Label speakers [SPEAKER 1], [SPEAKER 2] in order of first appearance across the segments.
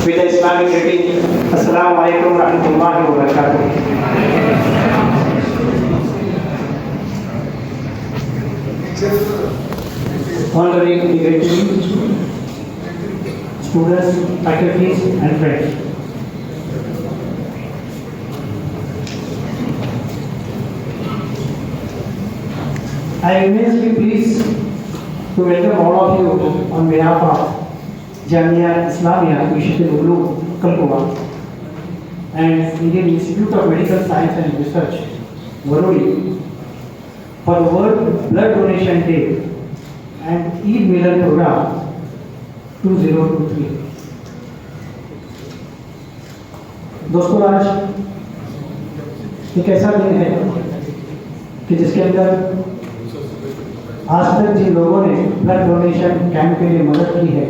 [SPEAKER 1] with the Islamic greeting. Assalamu alaikum wa rahmatullahi wa barakatuh. Honoring the greeting, students, faculties, and friends. I am immensely pleased to welcome all of you on behalf of Jamia Islamia Mishatul Ulum Kalkuwa and Indian Institute of Medical Science and Research, Waruri, for the World Blood Donation Day and Eid Milan Program 2023. दोस्तों, आज एक ऐसा दिन है कि जिसके अंदर आज तक जिन लोगों ने ब्लड डोनेशन कैंप के लिए मदद की है,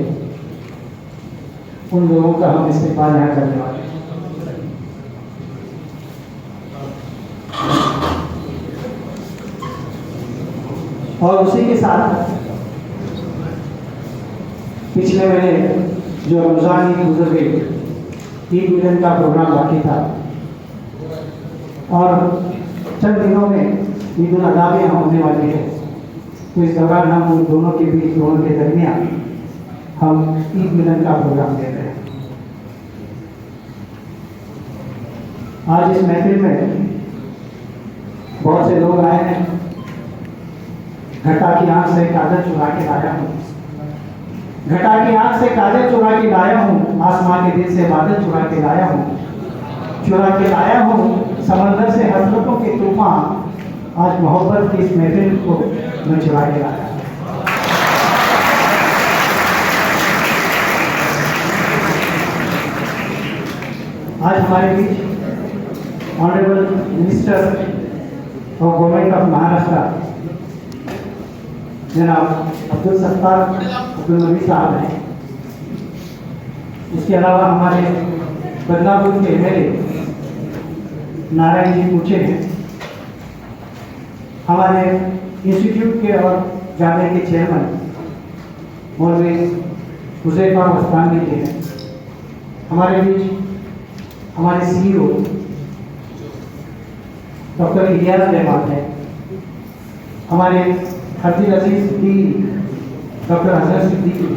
[SPEAKER 1] उन लोगों का हम इस्तेमाल यहाँ करने वाले हैं। और उसी के साथ पिछले महीने जो रमजान ईद गुजर गई, ईद मिलन का प्रोग्राम बाकी था और चंद दिनों में ईद उल अज़हा भी होने वाली है। तो इस दौरान हम उन दोनों के बीच, दोनों के दरमियान हम ईद मिलन का प्रोग्राम दे रहे हैं। आज इस महफिल में बहुत से लोग आए हैं। घटा की आंख से काजल चुरा के लाया हूँ, घटा की आंख से काजल चुरा के लाया हूँ, आसमां के दिल से बादल चुरा के लाया हूँ, चुरा के लाया हूँ समंदर से हसरतों के तूफान। आज मोहब्बत की इस महफिल को मैं चुरा के लाया। आज हमारे बीच honourable minister of government of Maharashtra जनाब अब्दुल सत्तार अब्दुल नबी साहब हैं। इसके अलावा हमारे बदलापुर के एमएलए नारायण जी पूछे हैं, हमारे इंस्टीट्यूट के और जामिया के चेयरमैन मौलवी हुज़ैफा मस्तानी जी हैं। हमारे बीच हमारे सीईओ डॉक्टर इलियास रहमान हैं। हमारे अब्दुल अजीज सिद्दीकी डॉक्टर हसन सिद्दीकी,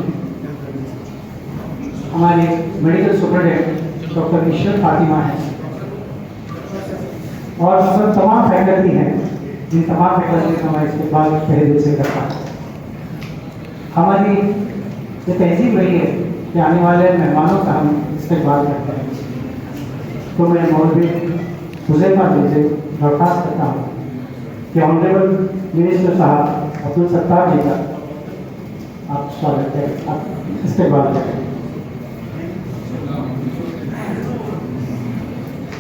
[SPEAKER 1] हमारे medical superintendent doctor Ishrat Fatima हैं और सब तमाम फैकल्टी हैं। इन तमाम फैकल्टी का हमारे इस्तेमाल तहे दिल से करता है। हमारी ये तहजीब रही है कि आने वाले मेहमानों का हम इस्तेमाल करते हैं। तो मैं मौलवी हुज़ैफा जी से दरख्वास्त करता हूँ कि ऑनरेबल मिनिस्टर साहब अब्दुल सत्तार जी का आप स्वागत करें, आप इस्तेमाल करें।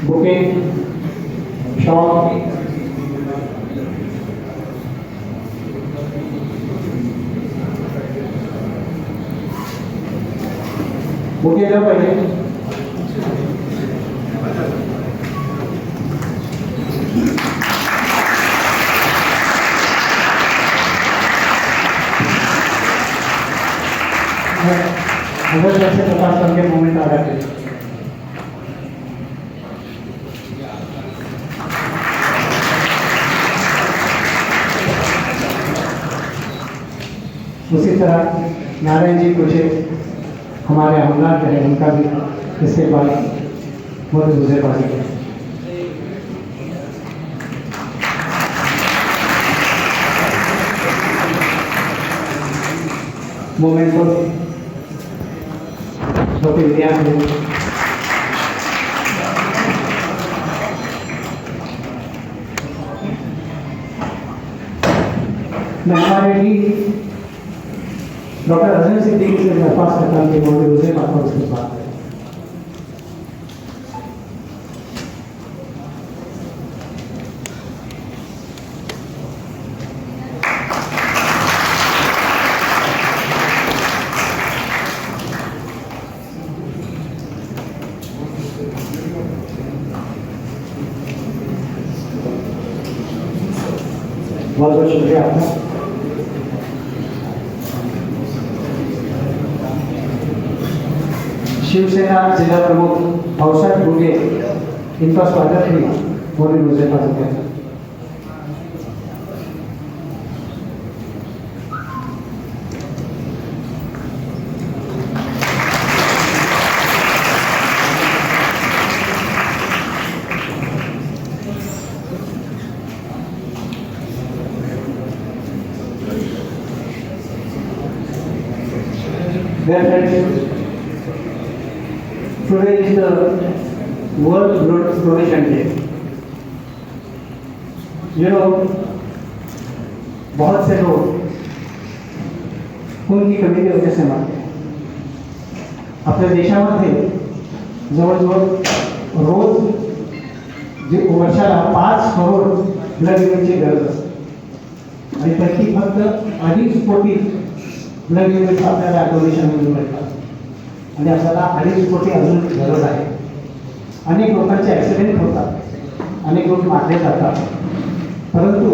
[SPEAKER 1] बुके, शॉप, बुके दो पहले। अगर जैसे प्रकाश करके मोमेंट आ रहे थे, उसी तरह नारायण जी कुछ हमारे हमला रहे, उनका भी इससे बाद बहुत गुजरे बाजी है। मोमेंट को छोटे विद्यार्थी मैं हमारे भी डॉक्टर हसन सिद्दीकी से दरख्वास्त करता हूँ कि मौलवी हुज़ैफा को उसके बात करें। बहुत बहुत शुक्रिया आपका। शिवसेना जिला प्रमुख भाऊसाहेब घुगे इनका स्वागत भी मोदी मुझे पास किया। Dear friends, today is the World Blood Donation Day. बहुत से लोग खून की कमी की वजह से मरते हैं। आपल्या देशामध्ये जवळजवळ रोज वर्षाला 5 करोड ब्लड युनिटची गरज असते आणि त्याची फक्त 2.5 कोटी ब्लड युनिट आपल्याला डोनेशन म्हणून मिळतात आणि आपल्याला 2.5 कोटी अजून गरज आहे। अनेक लोकांचे ॲक्सिडेंट होतात, अनेक लोक मारले जातात, परंतु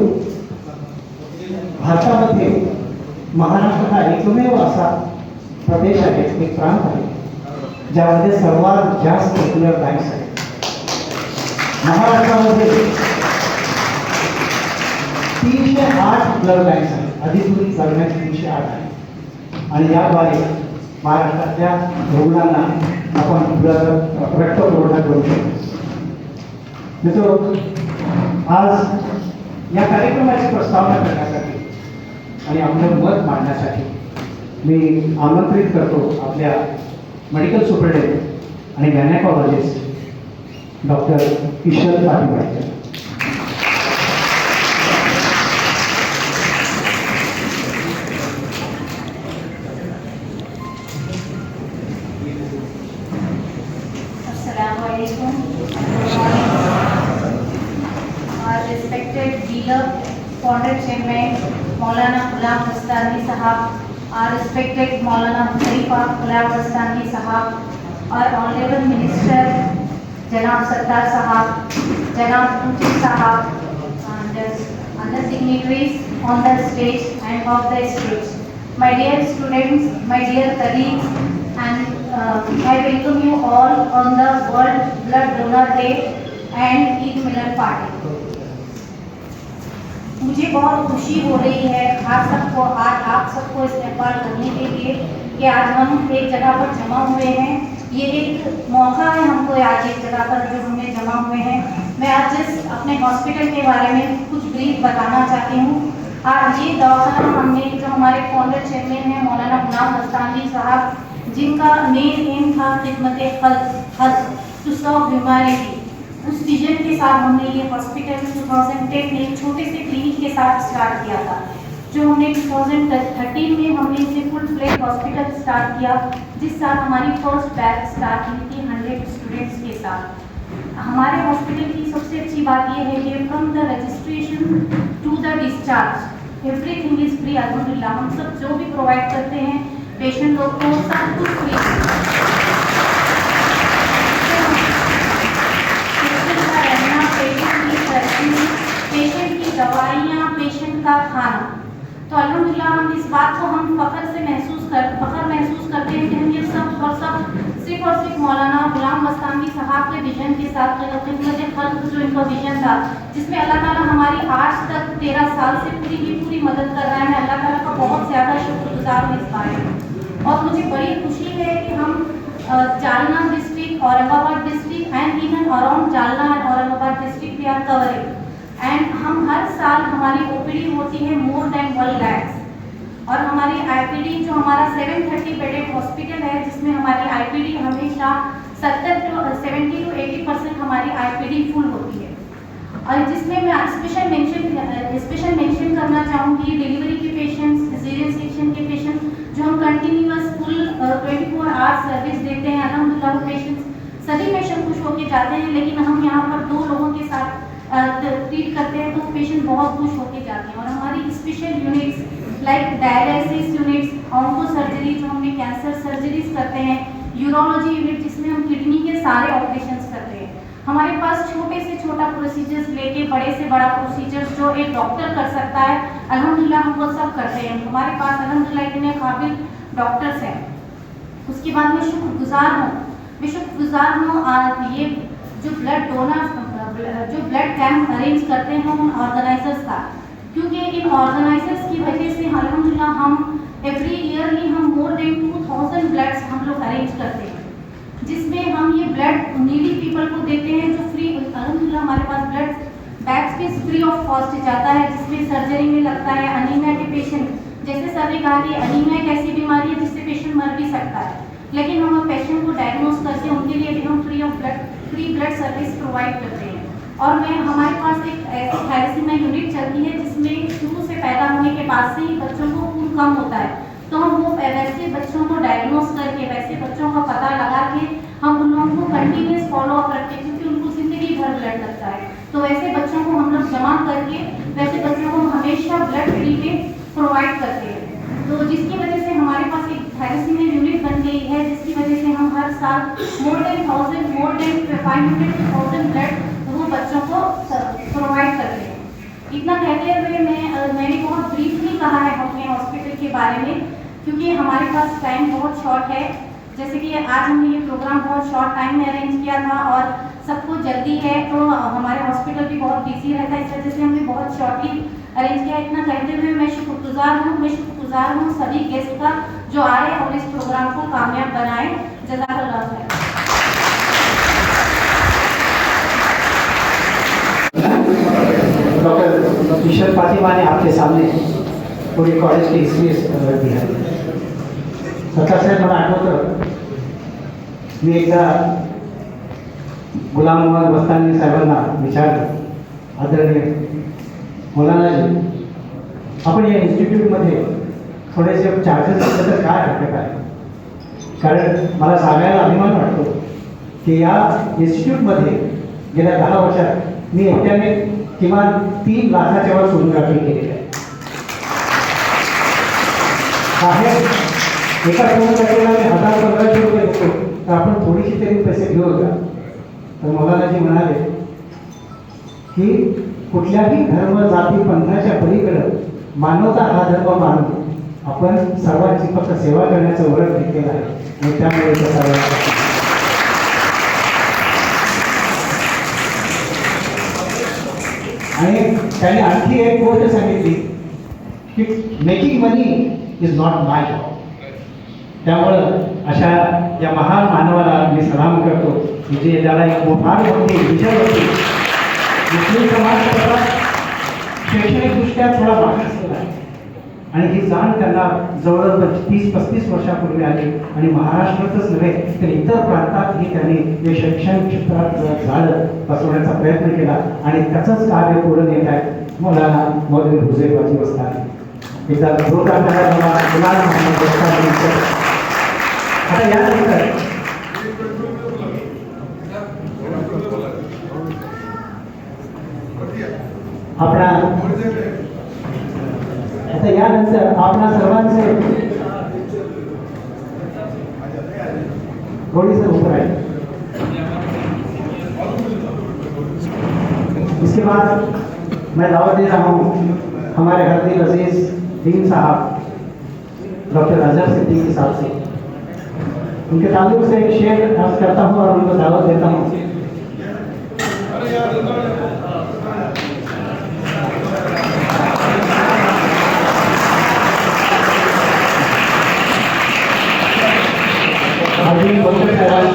[SPEAKER 1] भारतामध्ये महाराष्ट्र हा एकमेव असा प्रदेश आहे, एक प्रांत आहे ज्यामध्ये सर्वात जास्त ब्लड बँक्स आहेत। महाराष्ट्रामध्ये 308 ब्लड बँक्स आहेत, अधिकृत ब्लड बँक 308 आहे आणि याद्वारे महाराष्ट्रातल्या रुग्णांना आपण रक्त पुरवठा करू शकतो। आज या कार्यक्रमाची प्रस्तावना करण्यासाठी आणि आपलं मत मांडण्यासाठी मी आमंत्रित करतो आपल्या मेडिकल सुपरिटेंडेंट आणि gynaecologist doctor Ishwar Patil.
[SPEAKER 2] Respected dealer, founder chairman Maulana Ghulam Dastani Sahab, our respected Maulana Huzaifa Ghulam Dastani Sahab, our honorable minister Janab Sattar Sahab, Janab Puji Sahab, and other dignitaries on the stage and off the stage. My dear students, my dear colleagues, and I welcome you all on the World Blood Donor Day and Eid Milan Party. मुझे बहुत खुशी हो रही है आज आप सबको इस्तेमाल करने के लिए कि आज हम एक जगह पर जमा हुए हैं। ये एक मौका है हमको आज एक जगह पर जो हमने जमा हुए हैं। मैं आज जिस अपने हॉस्पिटल के बारे में कुछ ब्रीफ बताना चाहती हूँ। आज ये दवाखाना हमने जो हमारे फाउंडर चेयरमैन हैं मौलाना गुलाम दस्तानी साहब, जिनका मेन एम था खिदमत खल्क टू सर्व ह्यूमैनिटी, उस विजन के साथ हमने ये हॉस्पिटल 2010 में एक छोटे से क्लिनिक के साथ स्टार्ट किया था, जो हमने 2013 में हमने इसे फुल फ्लेज हॉस्पिटल स्टार्ट किया, जिस साल हमारी फर्स्ट बैच स्टार्ट हुई थी 100 स्टूडेंट्स के साथ। हमारे हॉस्पिटल की सबसे अच्छी बात यह है कि from the registration to the discharge everything is free. अल्हम्दुलिल्लाह हम सब जो भी प्रोवाइड करते हैं पेशेंट लोग को सब कुछ फ्री। पेशेंट की दवाइयाँ, पेशेंट का खाना, तो अल्हम्दुलिल्लाह हम इस बात को हम फख्र महसूस करते हैं कि हम ये सब सिर्फ और सिर्फ मौलाना गुलाम दस्तानी साहब के विजन के साथ खिदमत खल्क जो इनका विजन था, जिसमें अल्लाह ताला हमारी आज तक 13 साल से पूरी की पूरी मदद कर रहा है। मैं अल्लाह ताला का बहुत ज़्यादा शुक्रगुजार हूँ इस बारे में। और मुझे बड़ी खुशी है कि हम Jalna district, Aurangabad district and even around Jalna and Aurangabad district we are covering, and हम हर साल हमारी ओपीडी होती है मोर देन 1 लाख। और हमारी आईपीडी जो हमारा 730 बेडेड हॉस्पिटल है, जिसमें हमारी आईपीडी हमेशा 70 to 80% हमारी आईपीडी फुल होती है। और जिसमें मैं स्पेशल मेंशन करना चाहूँगी डिलीवरी के पेशेंट्स, सिजेरियन सेक्शन के पेशेंट्स जो हम कंटिन्यूअस फुल 24 आवर्स सर्विस देते हैं। अल्हम्दुलिल्लाह पेशेंट्स सभी पेशेंट खुश होकर जाते हैं, लेकिन हम यहाँ पर 2 लोगों के साथ ट्रीट करते हैं तो पेशेंट बहुत खुश होकर जाते हैं। और हमारी special units like dialysis units, onco surgery जो हमने कैंसर सर्जरीज करते हैं, यूरोलॉजी यूनिट जिसमें हम किडनी के सारे ऑपरेशंस करते हैं। हमारे पास छोटे से छोटा प्रोसीजर्स लेके बड़े से बड़ा प्रोसीजर्स जो एक डॉक्टर कर सकता है, अल्हम्दुलिल्लाह हम वो सब करते हैं। हमारे पास अल्हम्दुलिल्लाह इतने काबिल डॉक्टर्स हैं। उसके बाद मैं शुक्रगुजार हूँ मैं शुक्रगुजार हूँ ये जो ब्लड डोनर जो ब्लड कैंप अरेंज करते हैं उन ऑर्गेनाइजर्स का, क्योंकि इन ऑर्गेनाइजर्स की वजह से अल्हम्दुलिल्लाह हम एवरी ईयरली हम मोर देन 2000 ब्लड्स हम लोग अरेंज करते हैं, जिसमें हम ये ब्लड नीडी पीपल को देते हैं जो फ्री। अल्हम्दुलिल्लाह हमारे पास ब्लड बैग्स भी फ्री ऑफ कॉस्ट जाता है, जिसमें सर्जरी में लगता है। अनीमिया के पेशेंट, जैसे सर ने कहा कि अनीमिया एक ऐसी बीमारी है जिससे पेशेंट मर भी सकता है, लेकिन हम पेशेंट को डायग्नोस करके उनके लिए भी हम फ्री ब्लड सर्विस प्रोवाइड करते हैं। और हमारे पास एक ऐसी थैलेसीमिया यूनिट चलती है जिसमें शुरू से पैदा होने के बाद से ही बच्चों को खून कम होता है, तो हम वो वैसे बच्चों को डायग्नोस करके वैसे बच्चों का पता लगा के हम उन लोगों को कंटिन्यूस फॉलोअप रखते हैं, क्योंकि उनको जिंदगी भर ब्लड लगता है। तो वैसे बच्चों को हम लोग जमा करके वैसे बच्चों को हमेशा ब्लड फ्री में प्रोवाइड करते हैं। तो जिसकी वजह से हमारे पास एक थैलेसीमिया यूनिट बन गई है, जिसकी वजह से हम हर साल मोर देन 500,000 ब्लड वो बच्चों को प्रोवाइड करते हैं। इतना कहते हुए मैंने बहुत ब्रीफली कहा है अपने हॉस्पिटल के बारे में, क्योंकि हमारे पास टाइम बहुत शॉर्ट है। जैसे कि आज हमने ये प्रोग्राम बहुत शॉर्ट टाइम में अरेंज किया था और सबको जल्दी है, तो हमारे हॉस्पिटल भी बहुत बिजी रहता है, इस वजह से हमने बहुत शॉर्टली अरेंज किया। इतना कहते हुए मैं शुक्रगुजार हूँ सभी गेस्ट का जो आए और इस प्रोग्राम को कामयाब बनाए। जज़ाकल्लाह खैर।
[SPEAKER 1] डॉक्टर ईशर फातिमा ने आपके सामने पूरी कॉलेज की हिस्ट्री रख दी है। सत्ता साहेब मला आठवतं, मी एकदा गुलाम मोहम्मद बस्तानी साहेबांना विचारलं, आदरणीय मौलानाजी, आपण या इन्स्टिट्यूटमध्ये थोडेसे चार्जेस असले तर काय हरकत आहे? कारण मला सांगायला अभिमान वाटतो की या इन्स्टिट्यूटमध्ये गेल्या 10 वर्षात मी एकट्याने किमान 3 लाखाच्या वर सोनोग्राफी केलेली आहे। बाहेर एका सोनोग्राफीला मी 1000-1500 रुपये देतो, तर आपण थोडीशी तरी पैसे घेऊ का? तर मौलानाजी म्हणाले की कुठल्याही धर्म जाती पंथाच्या पलीकडे मानवता हा धर्म मानून आपण सर्वांची फक्त सेवा करण्याचं व्रत घेतलेलं आहे आणि त्यामुळे आणि त्याने आणखी एक गोष्ट सांगितली की making money is not my job. त्यामुळं अशा या महान मानवाला मी सलाम करतो की जे त्याला एक फार मोठी विजय होती। मुस्लिम समाज शैक्षणिकदृष्ट्या थोडा मागास आहे आणि ही जाण त्यांना जवळजवळ 30-35 वर्षापूर्वी आली आणि महाराष्ट्रातच नव्हे तर इतर प्रांतातही त्यांनी जे शैक्षणिक क्षेत्रात झाडं बसवण्याचा प्रयत्न केला आणि त्याचंच कार्य पुढे नेत आहेत मौलाना मौलवी हुजैफाजी बस्तानी। एकदा जोरदार मौलाना मोहम्मद बस्तानी। आता यानंतर आपणा सर्वांचे थोड़ी से ऊपर आए। इसके बाद मैं दावत दे रहा हूँ हमारे हरदिल अजीज दीन साहब डॉक्टर अजहर सिद्दीकी साहब से। उनके ताल्लुक से एक शेर अर्ज करता हूँ और उनको दावत देता हूँ।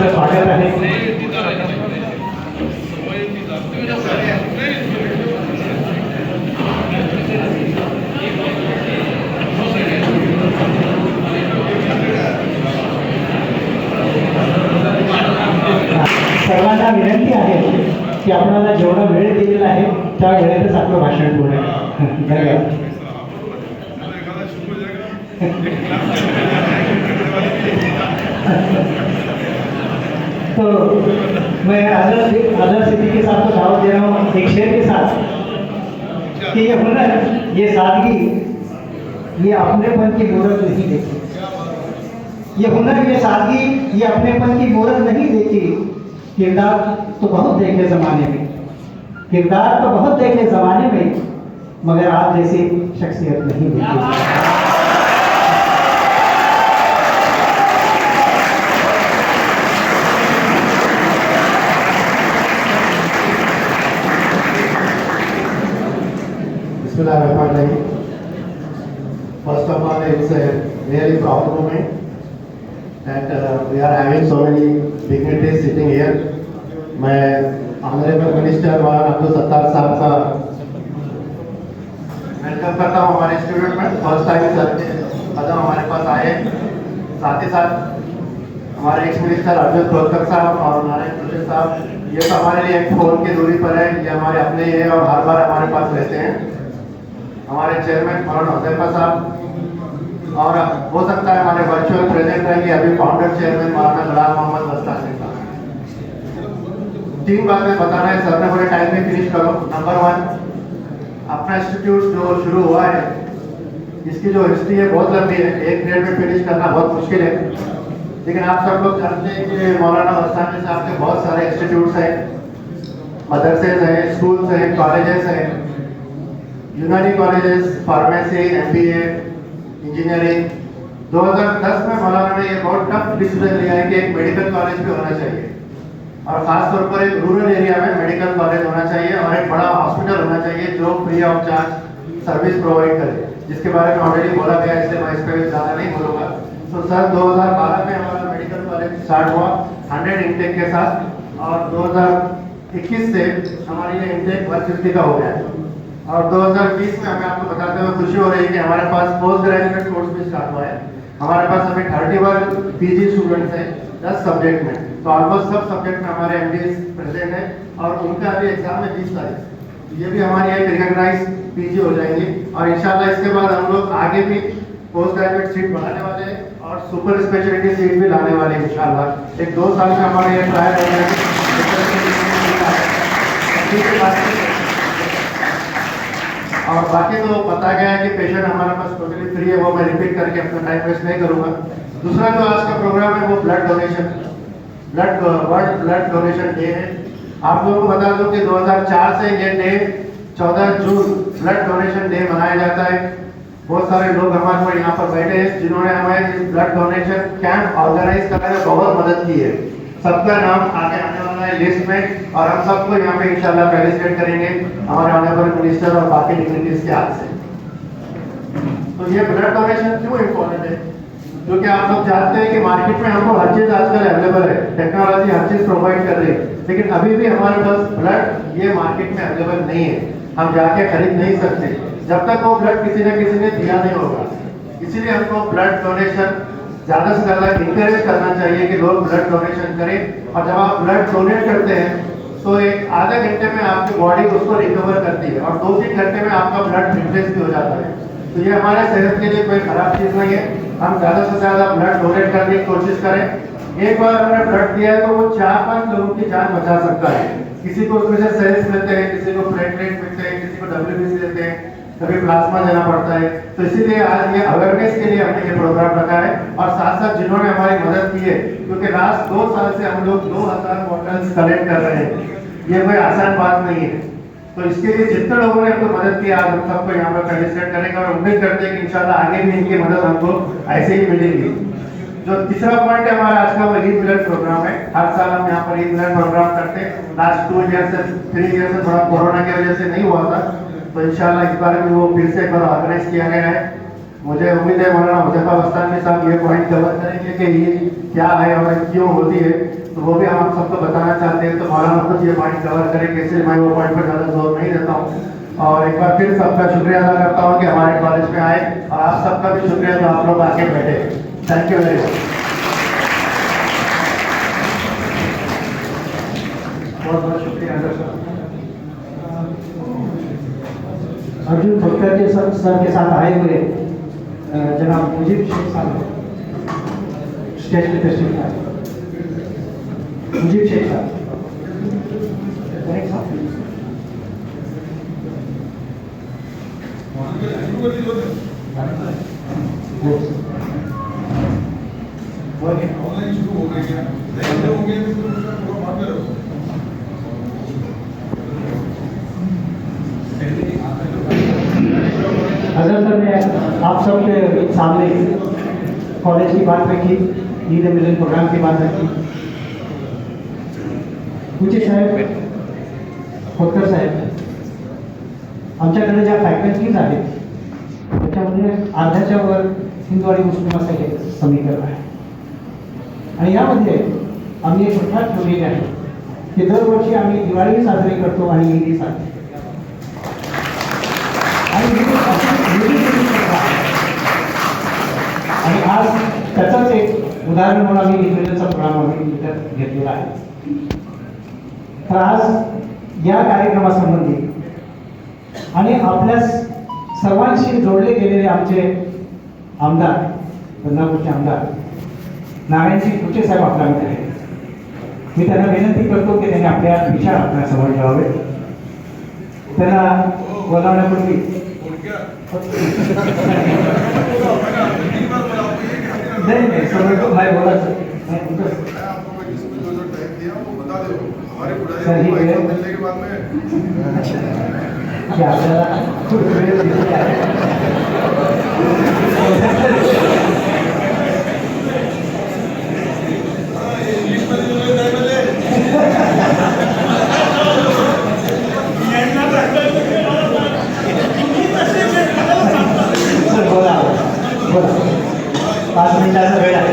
[SPEAKER 1] स्वागत आहे। सर्वांना विनंती आहे की आपल्याला जेवढा वेळ दिलेला आहे त्या वेळेतच आपलं भाषण पूर्ण धन्यवाद। तो मैं अजहर सिद्दीकी साहब को दावत दे रहा हूँ एक शेर के साथ कि ये हुनर, ये सादगी, ये अपनेपन की मूरत नहीं देखी। ये हुनर, ये सादगी, ये अपनेपन की मूरत नहीं देखी। किरदार तो बहुत देखे ज़माने में, किरदार तो बहुत देखे ज़माने में, मगर आप जैसी शख्सियत नहीं देखी।
[SPEAKER 3] Bismillahirrahmanirrahim. First of all, it's a really proud moment that we are having so many dignitaries sitting here. मैं ऑनरेबल मिनिस्टर मौलाना अब्दुल सत्तार साहब का वेलकम करता हूँ हमारे इंस्टीट्यूट में। फर्स्ट टाइम सर के कदम हमारे पास आए, साथ ही साथ हमारे एक्स मिनिस्टर अर्जुन खोलकर साहब और नारायण खुर्शीद साहब, ये तो हमारे लिए एक फोन की दूरी पर है, ये हमारे अपने ही है और हर बार हमारे पास रहते हैं। हमारे चेयरमैन मौलाना हुज़ैफा साहब और हो सकता है हमारे वर्चुअल प्रेजेंट रहेंगे अभी फाउंडर चेयरमैन मौलाना गुलाम मोहम्मद दस्तानी साहब। 3 बातें बताना है सर ने बोले टाइम में फिनिश करो। नंबर 1, अपना इंस्टीट्यूट जो शुरू हुआ है इसकी जो हिस्ट्री है बहुत लंबी है, एक पीरियड में फिनिश करना बहुत मुश्किल है, लेकिन आप सब लोग जानते हैं कि मौलाना दस्तानी साहब के बहुत सारे इंस्टीट्यूट्स हैं, मदरसेज हैं, स्कूल्स हैं, कॉलेजेस हैं, यूनानी कॉलेजेस, फार्मेसी, MBA, इंजीनियरिंग। 2010 में मौलाना ने ये बहुत टफ डिसीजन लिया है कि एक मेडिकल कॉलेज भी होना चाहिए और ख़ास तौर पर एक रूरल एरिया में मेडिकल कॉलेज होना चाहिए और एक बड़ा हॉस्पिटल होना चाहिए जो free of charge service provide करे, जिसके बारे में ऑलरेडी बोला गया है, इसलिए मैं इस पर ज़्यादा नहीं बोलूँगा। तो सर 2012 में हमारा मेडिकल कॉलेज स्टार्ट हुआ 100 इंटेक के साथ और 2021 से हमारी ये इंटेक 150 का हो गया है और 2020 में हमें आपको बताते हुए खुशी हो रही है कि हमारे पास पोस्ट ग्रेजुएट कोर्स भी स्टार्ट हुआ है। हमारे पास अभी 31 PG स्टूडेंट्स हैं 10 सब्जेक्ट में, तो ऑलमोस्ट सब सब्जेक्ट में हमारे MDs प्रेजेंट हैं और उनका अभी एग्जाम है 20 तारीख। ये भी हमारी एक रिकॉग्नाइज PG हो जाएंगी और इंशाल्लाह इसके बाद हम लोग आगे भी पोस्ट ग्रेजुएट सीट बढ़ाने वाले हैं और सुपर स्पेशलिटी सीट भी लाने वाले हैं इंशाल्लाह। एक 2 साल में हमारे ये ट्रायल हो जाएगी। और बाकी तो पता गया है कि पेशेंट हमारे पास टोटली फ्री है, वो मैं रिपीट करके अपना टाइम वेस्ट नहीं करूँगा। दूसरा जो आज का प्रोग्राम है वो blood donation, world blood donation day है। आप लोगों को बता दूं कि 2004 से ये डे 14 जून ब्लड डोनेशन डे मनाया जाता है। बहुत सारे लोग हमारे को यहाँ पर बैठे हैं जिन्होंने हमारे इस ब्लड डोनेशन कैंप ऑर्गेनाइज करने में बहुत मदद की है। सबका नाम आगे आने वाला है लिस्ट में और हम सबको यहाँ पे इंशाल्लाह फेलिसिटेट करेंगे हमारे ऑनरेबल मिनिस्टर और बाकी डिग्निटीज के हाथ से। तो ये ब्लड डोनेशन क्यों इम्पोर्टेंट है? क्योंकि आप लोग जानते हैं कि मार्केट में हमको हर चीज आजकल अवेलेबल है, टेक्नोलॉजी हर चीज प्रोवाइड कर रही है, लेकिन अभी भी हमारे पास ब्लड ये मार्केट में अवेलेबल नहीं है, हम जाके खरीद नहीं सकते जब तक वो ब्लड किसी न किसी ने दिया नहीं होगा। इसीलिए हमको ब्लड डोनेशन ज़्यादा से ज़्यादा इंकरेज करना चाहिए कि लोग ब्लड डोनेशन करें। और जब आप ब्लड डोनेट करते हैं तो एक आधे घंटे में आपकी बॉडी उसको रिकवर करती है और 2-3 घंटे में आपका ब्लड रिप्लेस भी हो जाता है। तो ये हमारे सेहत के लिए कोई खराब चीज़ नहीं है। हम ज़्यादा से ज़्यादा ब्लड डोनेट करने की कोशिश करें। एक बार हमने ब्लड दिया है तो वो 4-5 लोगों की जान बचा सकता है। किसी को उसमें से सेल्स मिलते हैं, किसी को प्लेटलेट मिलते हैं, किसी को WBC देते हैं, कभी प्लाज्मा देना पड़ता है। तो इसीलिए आज ये अवेयरनेस के लिए हमने ये प्रोग्राम रखा है और साथ साथ जिन्होंने हमारी मदद की है, क्योंकि लास्ट 2 साल से हम लोग 2000 बॉटल्स कलेक्ट कर रहे हैं, ये कोई आसान बात नहीं है। तो इसके लिए जितने लोगों ने हमको मदद की आज हम सबको यहाँ पर फेलिसिटेट करेंगे और उम्मीद करते हैं कि इंशाल्लाह आगे भी इनकी मदद हमको ऐसे ही मिलेगी। जो तीसरा पॉइंट है हमारा आज का वो ईद मिलन प्रोग्राम है। हर साल हम यहाँ पर ईद मिलन प्रोग्राम करते हैं। लास्ट 2 ईयर से 3 ईयर से थोड़ा कोरोना की वजह से नहीं हुआ था, तो इंशाल्लाह इस बार भी वो फिर से एक बार ऑर्गेनाइज किया गया है। मुझे उम्मीद है मौलाना हुज़ैफा दस्तानी साहब ये पॉइंट कवर करेंगे कि ये क्या है और क्यों होती है, तो वो भी हम आप सबको बताना चाहते हैं। तो मौलाना खुद ये पॉइंट कवर करेंगे, इसलिए मैं वो पॉइंट पर ज़्यादा जोर नहीं देता हूँ। और एक बार फिर सबका शुक्रिया अदा करता हूँ कि हमारे कॉलेज में आए और आप सबका भी शुक्रिया जो आप लोग आके बैठे। Thank you very much. बहुत बहुत शुक्रिया
[SPEAKER 1] अर्जुन खोलकर के सर के साथ आए हुए जनाब मुजीब शेख साहब स्टेज पे तशरीफ लाए। मुजीब शेख साहब
[SPEAKER 4] ऑनलाइन शुरू हो गई है, हो गए तो उसका पूरा बात करो।
[SPEAKER 1] अगर सर ने आप सबके सामने कॉलेज की बात रखी, ईद मिलन प्रोग्राम की बात रखी, पूछे साहब खोदकर साहब आमच्याकडे ज्या फॅकल्टीज आहेत त्याच्यामध्ये अर्ध्याच्या वर हिंदू आणि मुस्लिम असं हे समीकरण आहे. आणि यामध्ये आम्ही एक प्रथा ठेवलेली आहे की दरवर्षी आम्ही दिवाळी साजरी करतो आणि ईदही साजरी करतो. आणि आज त्याचंच एक उदाहरण म्हणून आम्ही ईदचा प्रोग्राम आम्ही तिथं घेतलेला आहे. तर आज या कार्यक्रमासंबंधी आणि आपल्या सर्वांशी जोडले गेलेले आमचे आमदार, बदनापूरचे आमदार नारायणसिंग कुचे साहेब आपल्यामध्ये आहेत. मी त्यांना विनंती करतो की त्यांनी आपल्या विचार आपल्यासमोर ठेवावे. त्यांना बोलावण्यापूर्वी नहीं नहीं समय तो भाई बोला सर सर ही मिलने के बाद में क्या सर बोला बोला 5 मिनटाचा वेळ आहे.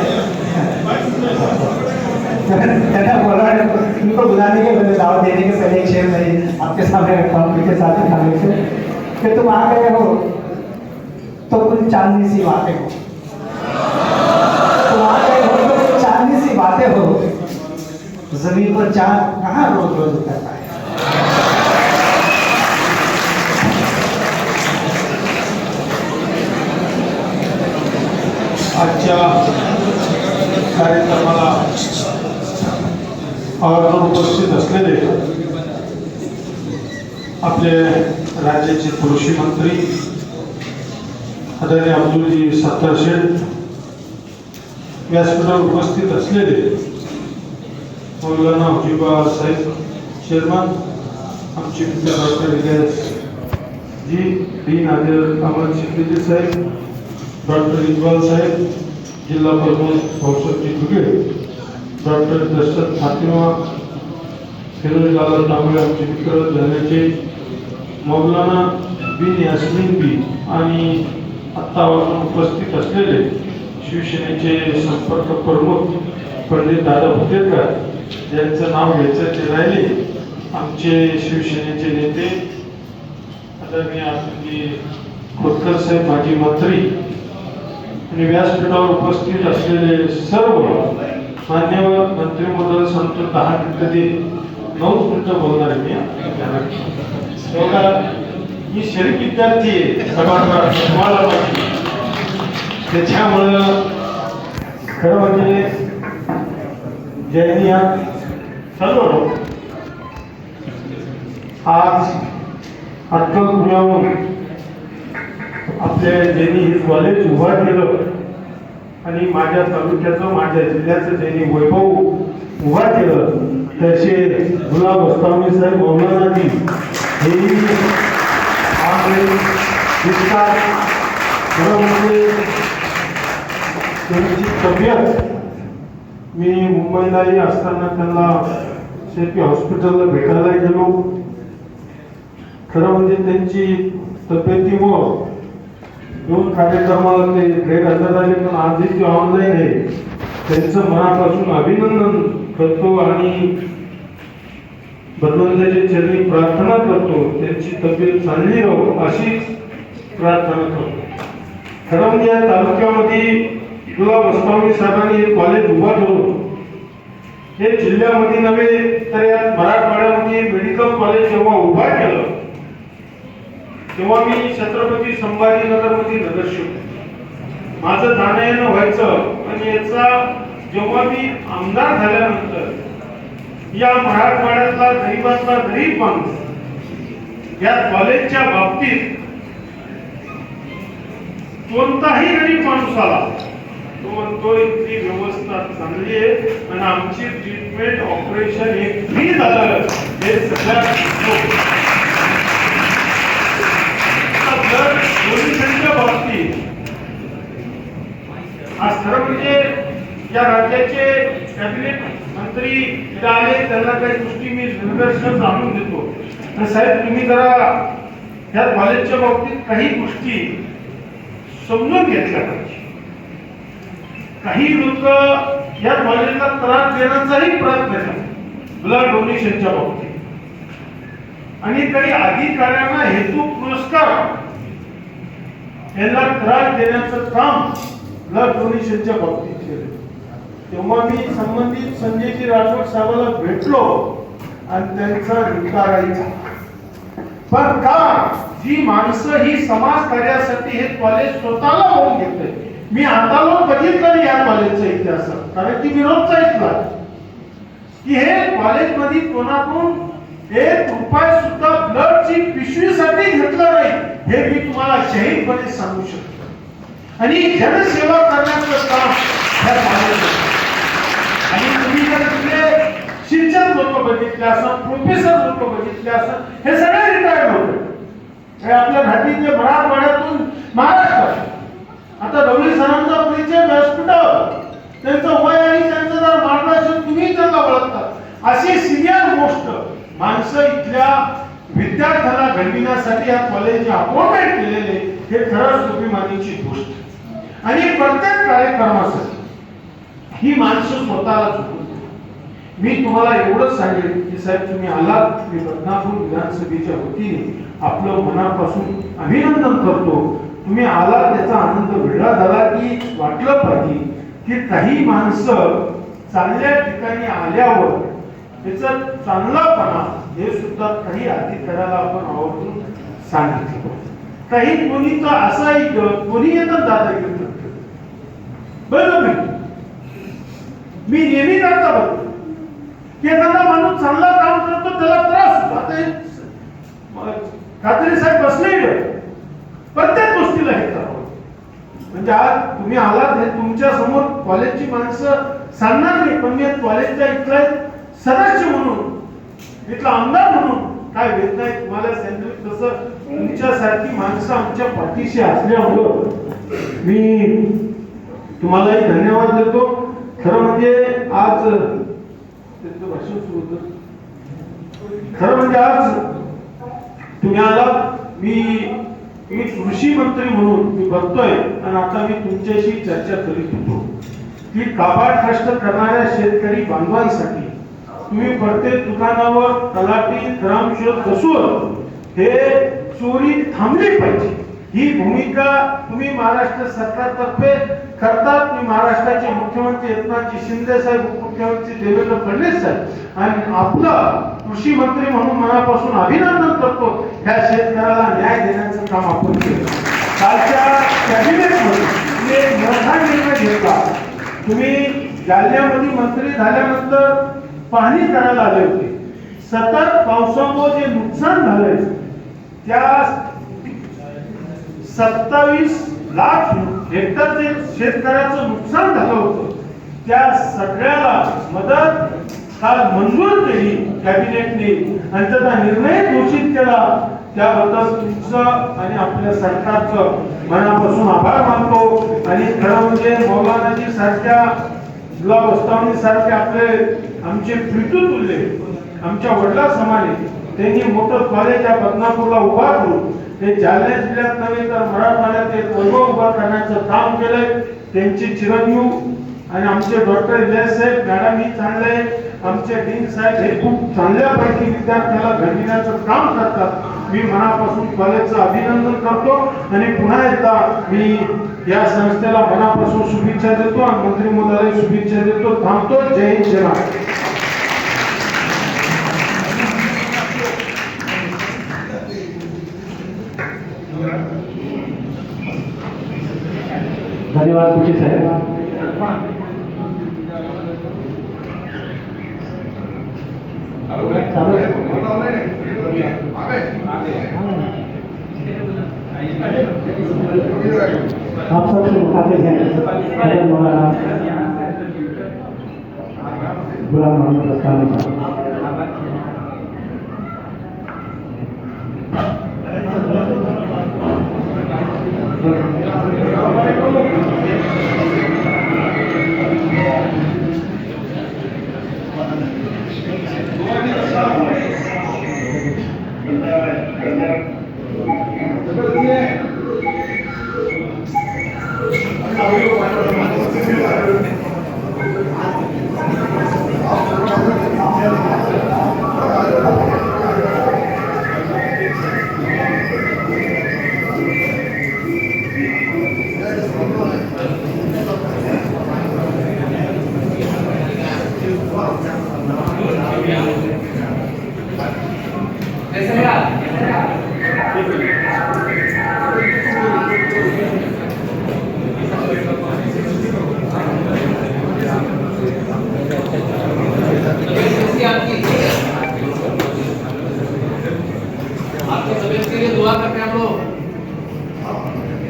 [SPEAKER 1] त्यांना बोलवाने उनको बुलाने के पहले दावत देने के पहले एक शेर मैं आपके सामने रखता हूँ के साथ खाने से कि तुम आ गए हो तो कुछ चांदनी सी बातें हो. तुम आ गए हो तो कुछ चांदनी सी बातें हो. जमीन पर चांद कहाँ रोज रोज उतरता है.
[SPEAKER 5] आजच्या कार्यक्रमाला आवर्जून उपस्थित असलेले आपले राज्याचे कृषी मंत्री आदरणीय अब्दुलजी सत्तार शेठ, व्यासपीठावर उपस्थित असलेले मौलाना हुजीबा साहेब चेअरमन, आमचे मित्र डॉक्टर इलियास जी, डीन आदिल अहमद शिंदे साहेब, डॉक्टर इकबाल साहेब, जिल्हा प्रमुख भाऊसाहेबजी दुगे, डॉक्टर दशरथ फातिमा, फिरोज लाला तांबळे आमचे मित्र झाल्याचे, मौलाना बिन यास्मीन बी आणि आत्ता उपस्थित असलेले शिवसेनेचे संपर्क प्रमुख पंडित दादा भुतेकर, ज्यांचं नाव घ्यायचं ते राहिले, आमचे शिवसेनेचे नेते आदरणीय अतुलजी खोतकर साहेब, माजी मंत्री आणि व्यासपीठावर उपस्थित असलेले सर्व मान्यवर मंत्री महोदय, सांगतो 10 मिनिटं दे, 9 मिनिटं बोलणार आहे मी. एवढा मी शरीफ विद्यार्थी आहे सभागृहात, तुम्हाला माहिती. त्याच्यामुळं खरं म्हणजे ज्यांनी चालू आज अटकगृहावरून आपल्या ज्यांनी हे कॉलेज उभा केलं आणि माझ्या तालुक्याचं, माझ्या जिल्ह्याचं ज्यांनी वैभव उभा केलं, त्याचे गुलाब अस्तावणी साहेब, मौलानाजी हेही त्यांची तब्येत, मी मुंबईलाही असताना त्यांना शेपी हॉस्पिटलला भेटायला गेलो. खरं म्हणजे त्यांची तब्येतीमुळं 2 कार्यक्रमाला ते गैरहजर झाले, पण आजही ते ऑनलाईन आहे. त्यांचं मनापासून अभिनंदन करतो आणि भगवंताच्या चरणी प्रार्थना करतो त्यांची तब्येत चांगली राहो अशीच प्रार्थना करतो. खरं म्हणजे या तालुक्यामध्ये गुलाब अस्तावणी साहेबांनी हे कॉलेज उभा करून हे जिल्ह्यामध्ये नव्हे तर या मराठवाड्यामध्ये मेडिकल कॉलेज जेव्हा उभा केलं तेव्हा मी छत्रपती संभाजीनगरमध्ये नगरसेवक, माझं जाणं येणं व्हायचं. आणि याचा जेव्हा मी आमदार झाल्यानंतर या मराठवाड्यातला गरीबातला गरीब माणूस या कॉलेजच्या बाबतीत कोणताही गरीब माणूस आला तो म्हणतो इथली व्यवस्था चांगली आहे आणि आमची ट्रीटमेंट ऑपरेशन हे फ्री झालं. हे सगळ्यात जर पोलिसांच्या बाबतीत आज खरं म्हणजे या राज्याचे कॅबिनेट मंत्री आले, त्यांना काही गोष्टी मी निदर्शन जाणून देतो. साहेब तुम्ही जरा
[SPEAKER 6] ह्या कॉलेजच्या बाबतीत काही गोष्टी समजून घेतल्या पाहिजे. काही लोक या कॉलेजला त्रास देण्याचाही प्रयत्न करतात ब्लड डोनेशनच्या बाबतीत, आणि काही अधिकाऱ्यांना हेतू पुरस्कार यांना त्रास देण्याचं काम ब्लड डोनेशनच्या बाबतीत केलं. तेव्हा मी संबंधित संजयजी राठोड साहेबांना भेटलो आणि त्यांचा निकारायचा. पण का जी माणसं ही समाज कार्यासाठी हे कॉलेज स्वतःला होऊन घेतलंय. मी हाताला बघितलं या कॉलेजचा इतिहास, कारण की विरोधचा इथला की हे कॉलेजमध्ये कोणाकडून 1 रुपया सुद्धा ब्लडची पिशवीसाठी घेतलं नाही, हे मी तुम्हाला शहीदपणे सांगू शकतो. आणि जनसेवा करण्याचं काम ह्या कॉलेजमध्ये. आणि तुम्ही जर तिथले शिक्षक लोक बघितले असं, प्रोफेसर लोक बघितले असं, हे सगळे रिटायर्ड होते. हे आपल्या घाटीतले मराठवाड्यातून महाराष्ट्रात. आता ढवळी सरांचा परिचय व्यासपीठावर, त्यांचं वय आणि त्यांचं जर मार्गदर्शन तुम्ही त्यांना ओळखतात. अशी सिनियर मोस्ट माणसं इथल्या विद्यार्थ्यांना घडविण्यासाठी या कॉलेजने अपॉइंटमेंट केलेले, हे खरंच स्वाभिमानीची गोष्ट. आणि प्रत्येक कार्यक्रमासाठी ही माणसं स्वतःला चुकवतात. मी तुम्हाला एवढंच सांगेन की साहेब, तुम्ही आलात, मी बदनापूर विधानसभेच्या वतीने आपलं मनापासून अभिनंदन करतो. तुम्ही आलात त्याचा आनंद वेगळा झाला की वाटलं पाहिजे की काही माणसं चांगल्या ठिकाणी आल्यावर त्याचा चांगलापणा हे सुद्धा काही अधिकाऱ्याला आपण आवर्जून सांगितलं. काही कोणी तर असाही कोणी येतात दादागिरी करतो. बरोबर, मी नेहमी करता बघतो की एखादा माणूस चांगला काम करतो त्याला त्रास होतो. आता खात्री साहेब बसले प्रत्येक गोष्टीला हे करावं. म्हणजे आज तुम्ही आलात, हे तुमच्या समोर कॉलेजची माणसं सांगणार नाही, पण मी कॉलेजच्या इथला सदस्य म्हणून, इथला आमदार म्हणून काय भेट नाही तुम्हाला सांगितलं. तसं तुमच्यासारखी माणसं आमच्या पाठीशी असल्यामुळं मी तुम्हालाही धन्यवाद देतो. खरं म्हणजे आज त्यांचं भाषण सुरू होतं. खरं म्हणजे आज तुम्ही आलात. मी कृषी मंत्री म्हणून मी बघतोय, आणि आता मी तुमच्याशी चर्चा करीत होतो की काबाड कष्ट करणाऱ्या शेतकरी बांधवांसाठी तुम्ही प्रत्येक दुकानावर तलाठी ग्रामसेवक बसवून हे चोरी थांबली पाहिजे, ही भूमिका तुम्ही महाराष्ट्र सरकारतर्फे करतात. मी महाराष्ट्राचे मुख्यमंत्री एकनाथ शिंदे साहेब, उपमुख्यमंत्री देवेंद्र फडणवीस साहेब आणि आपलं कृषी मंत्री म्हणून मनापासून अभिनंदन करतो. ह्या शेतकऱ्याला न्याय देण्याचं काम आपण केलं. कालच्या कॅबिनेटमध्ये तुम्ही एक मोठा निर्णय घेतला. तुम्ही जालन्यामध्ये मंत्री झाल्यानंतर पाहणी करायला आले होते. सतत पावसामुळे जे नुकसान झालंय त्या 27 लाख हेक्टर जे शेतकऱ्याचं नुकसान झालं होतं, त्या सगळ्याला मदत काल मंजूर केली कॅबिनेटने आणि त्याचा निर्णय घोषित केला. त्याबद्दल तुमचं आणि आपल्या सरकारचं मनापासून आभार मानतो. आणि खरं म्हणजे मौलानाजी सारख्या, गुलाब अस्तावनी सारखे आपले आमचे प्रीतू तुल्ले, आमच्या वडिला समाने त्यांनी मोठं कॉलेज या बदनापूरला उभा करून ते जालना जिल्ह्यात नव्हे तर मराठवाड्यात एक वैभव उभा करण्याचं काम केलंय. त्यांचे चिरंजीव आणि आमचे डॉक्टर इलियास साहेब मॅडमही चांगले, आमचे डीन साहेब हे खूप चांगल्यापैकी विद्यार्थ्याला घडविण्याचं काम करतात. मी मनापासून कॉलेजचं अभिनंदन करतो आणि पुन्हा एकदा मी या संस्थेला मनापासून शुभेच्छा देतो आणि मंत्री महोदयाला शुभेच्छा देतो. थांबतो. जय हिंद, जय महाराष्ट्र.
[SPEAKER 1] धन्यवाद तुझे साहेब. आप सबसे मुखातिब हैं हजरत मौलाना गुलाम मोहम्मद अस्तानी साहब.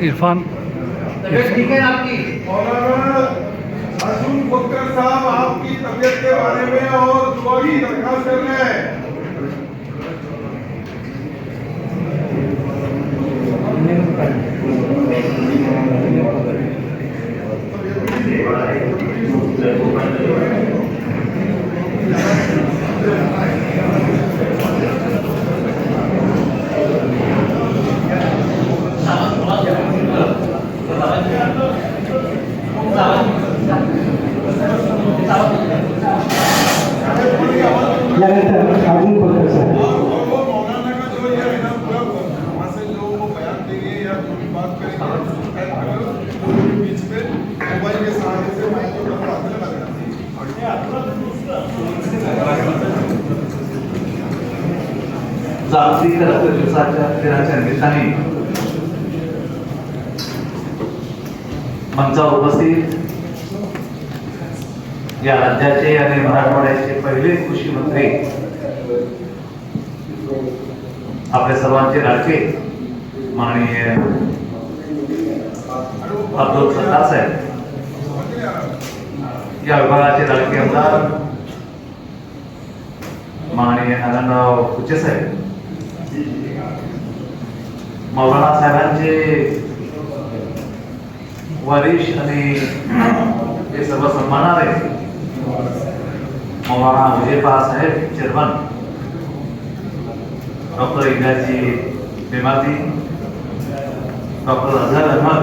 [SPEAKER 1] इरफान
[SPEAKER 3] तबीयत ठीक है आपकी?
[SPEAKER 4] मौलाना अर्जुन खोखर साहब आपकी तबीयत के बारे में और दुआ की दरख्वास्त कर रहे हैं।
[SPEAKER 1] यानंतर अर्जुन खोखर साहेब.
[SPEAKER 4] वो मौलाना का जो ये है ना पूरा वहाँ से जो वो बयान देंगे या जो भी बात करेंगे बीच में मोबाइल के सहारे से माइक को
[SPEAKER 7] जागतिक रक्त दिवसाच्या दिनाच्या निमित्ताने मंचावर उपस्थित या राज्याचे आणि मराठवाड्याचे पहिले कृषी मंत्री आपल्या सर्वांचे लाडके माननीय अब्दुल सत्तार साहेब, या विभागाचे लाडके आमदार माननीय नारायणराव कुचे साहेब, मौलाना साहेबांचे वरिष्ठ आणि हे सर्व सन्मानारे मौलाना विजयपाल साहेब चेअरमन, डॉक्टर इलियासजी बेमाती, डॉक्टर अझहर अहमद,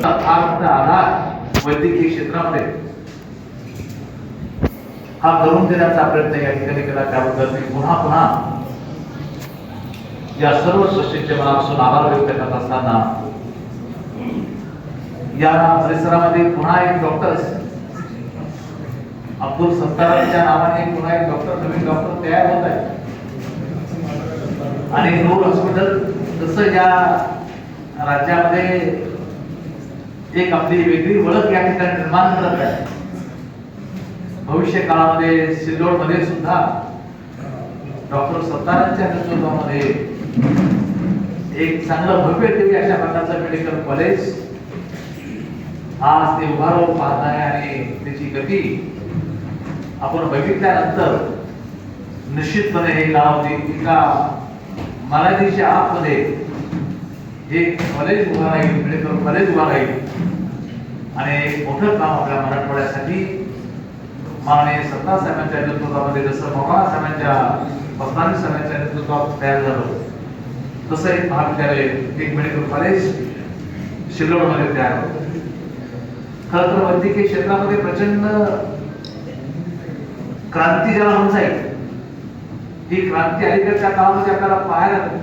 [SPEAKER 7] आधार वैद्यकीय क्षेत्रामध्ये हा करून देण्याचा प्रयत्न या ठिकाणी केला, त्याबद्दल मी पुन्हा पुन्हा या सर्व सृष्टीचे मनापासून आभार व्यक्त करत असताना या परिसरामध्ये पुन्हा एक डॉक्टर अब्दुल सत्तारांच्या नावाने पुन्हा एक डॉक्टर, नवीन डॉक्टर तयार होत आहे आणि नूर हॉस्पिटल जसं या राज्यामध्ये एक आपली वेगळी ओळख या ठिकाणी निर्माण करत आहे. भविष्य काळामध्ये सिल्लोड मध्ये सुद्धा डॉक्टर सत्तारांच्या नेतृत्वामध्ये एक चांगलं भव्य दिव्य अशा प्रकारचं मेडिकल कॉलेज आज ते उभारून पाहत आहे आणि त्याची गती आपण बघितल्यानंतर निश्चितपणे हे गाव एका मराठीच्या आतमध्ये एक कॉलेज उभा राहील, मेडिकल कॉलेज उभा राहील आणि एक मोठं काम आपल्या मराठवाड्यासाठी माननीय सत्तार साहेबांच्या नेतृत्वामध्ये जसं मौलाना साहेबांच्या बस्तानी साहेबांच्या नेतृत्वात तयार झालं तसं एक महाविद्यालय, एक मेडिकल कॉलेज सिल्लोडमध्ये तयार होतं. खरं तर वैद्यकीय क्षेत्रामध्ये प्रचंड क्रांती ज्याला म्हणता येईल, ही क्रांती अलीकडच्या काळामध्ये आपल्याला पाहायला मिळते.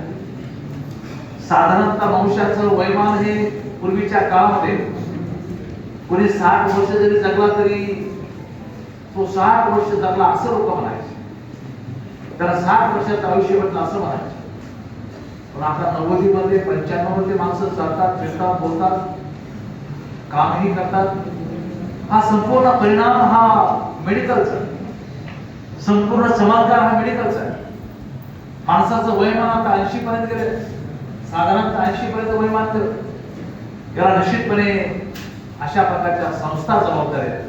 [SPEAKER 7] साधारणतः मनुष्याचं वयमान हे पूर्वीच्या काळामध्ये कोणी 60 वर्ष जरी जगला तरी तो 60 वर्ष जगला असं लोक म्हणायचे, त्याला 60 वर्षाचं आयुष्य म्हटलं असं म्हणायचे. पण आता 90 मध्ये 95 मध्ये माणसं चालतात, फिरतात, बोलतात, कामही करतात. हा संपूर्ण परिणाम हा मेडिकलचा, संपूर्ण चमत्कार हा मेडिकलचा आहे. माणसाचं वयमान आता 80 पर्यंत गेले, साधारणतः 80 पर्यंत वयमान गेलं. याला निश्चितपणे अशा प्रकारच्या संस्था जबाबदार आहेत,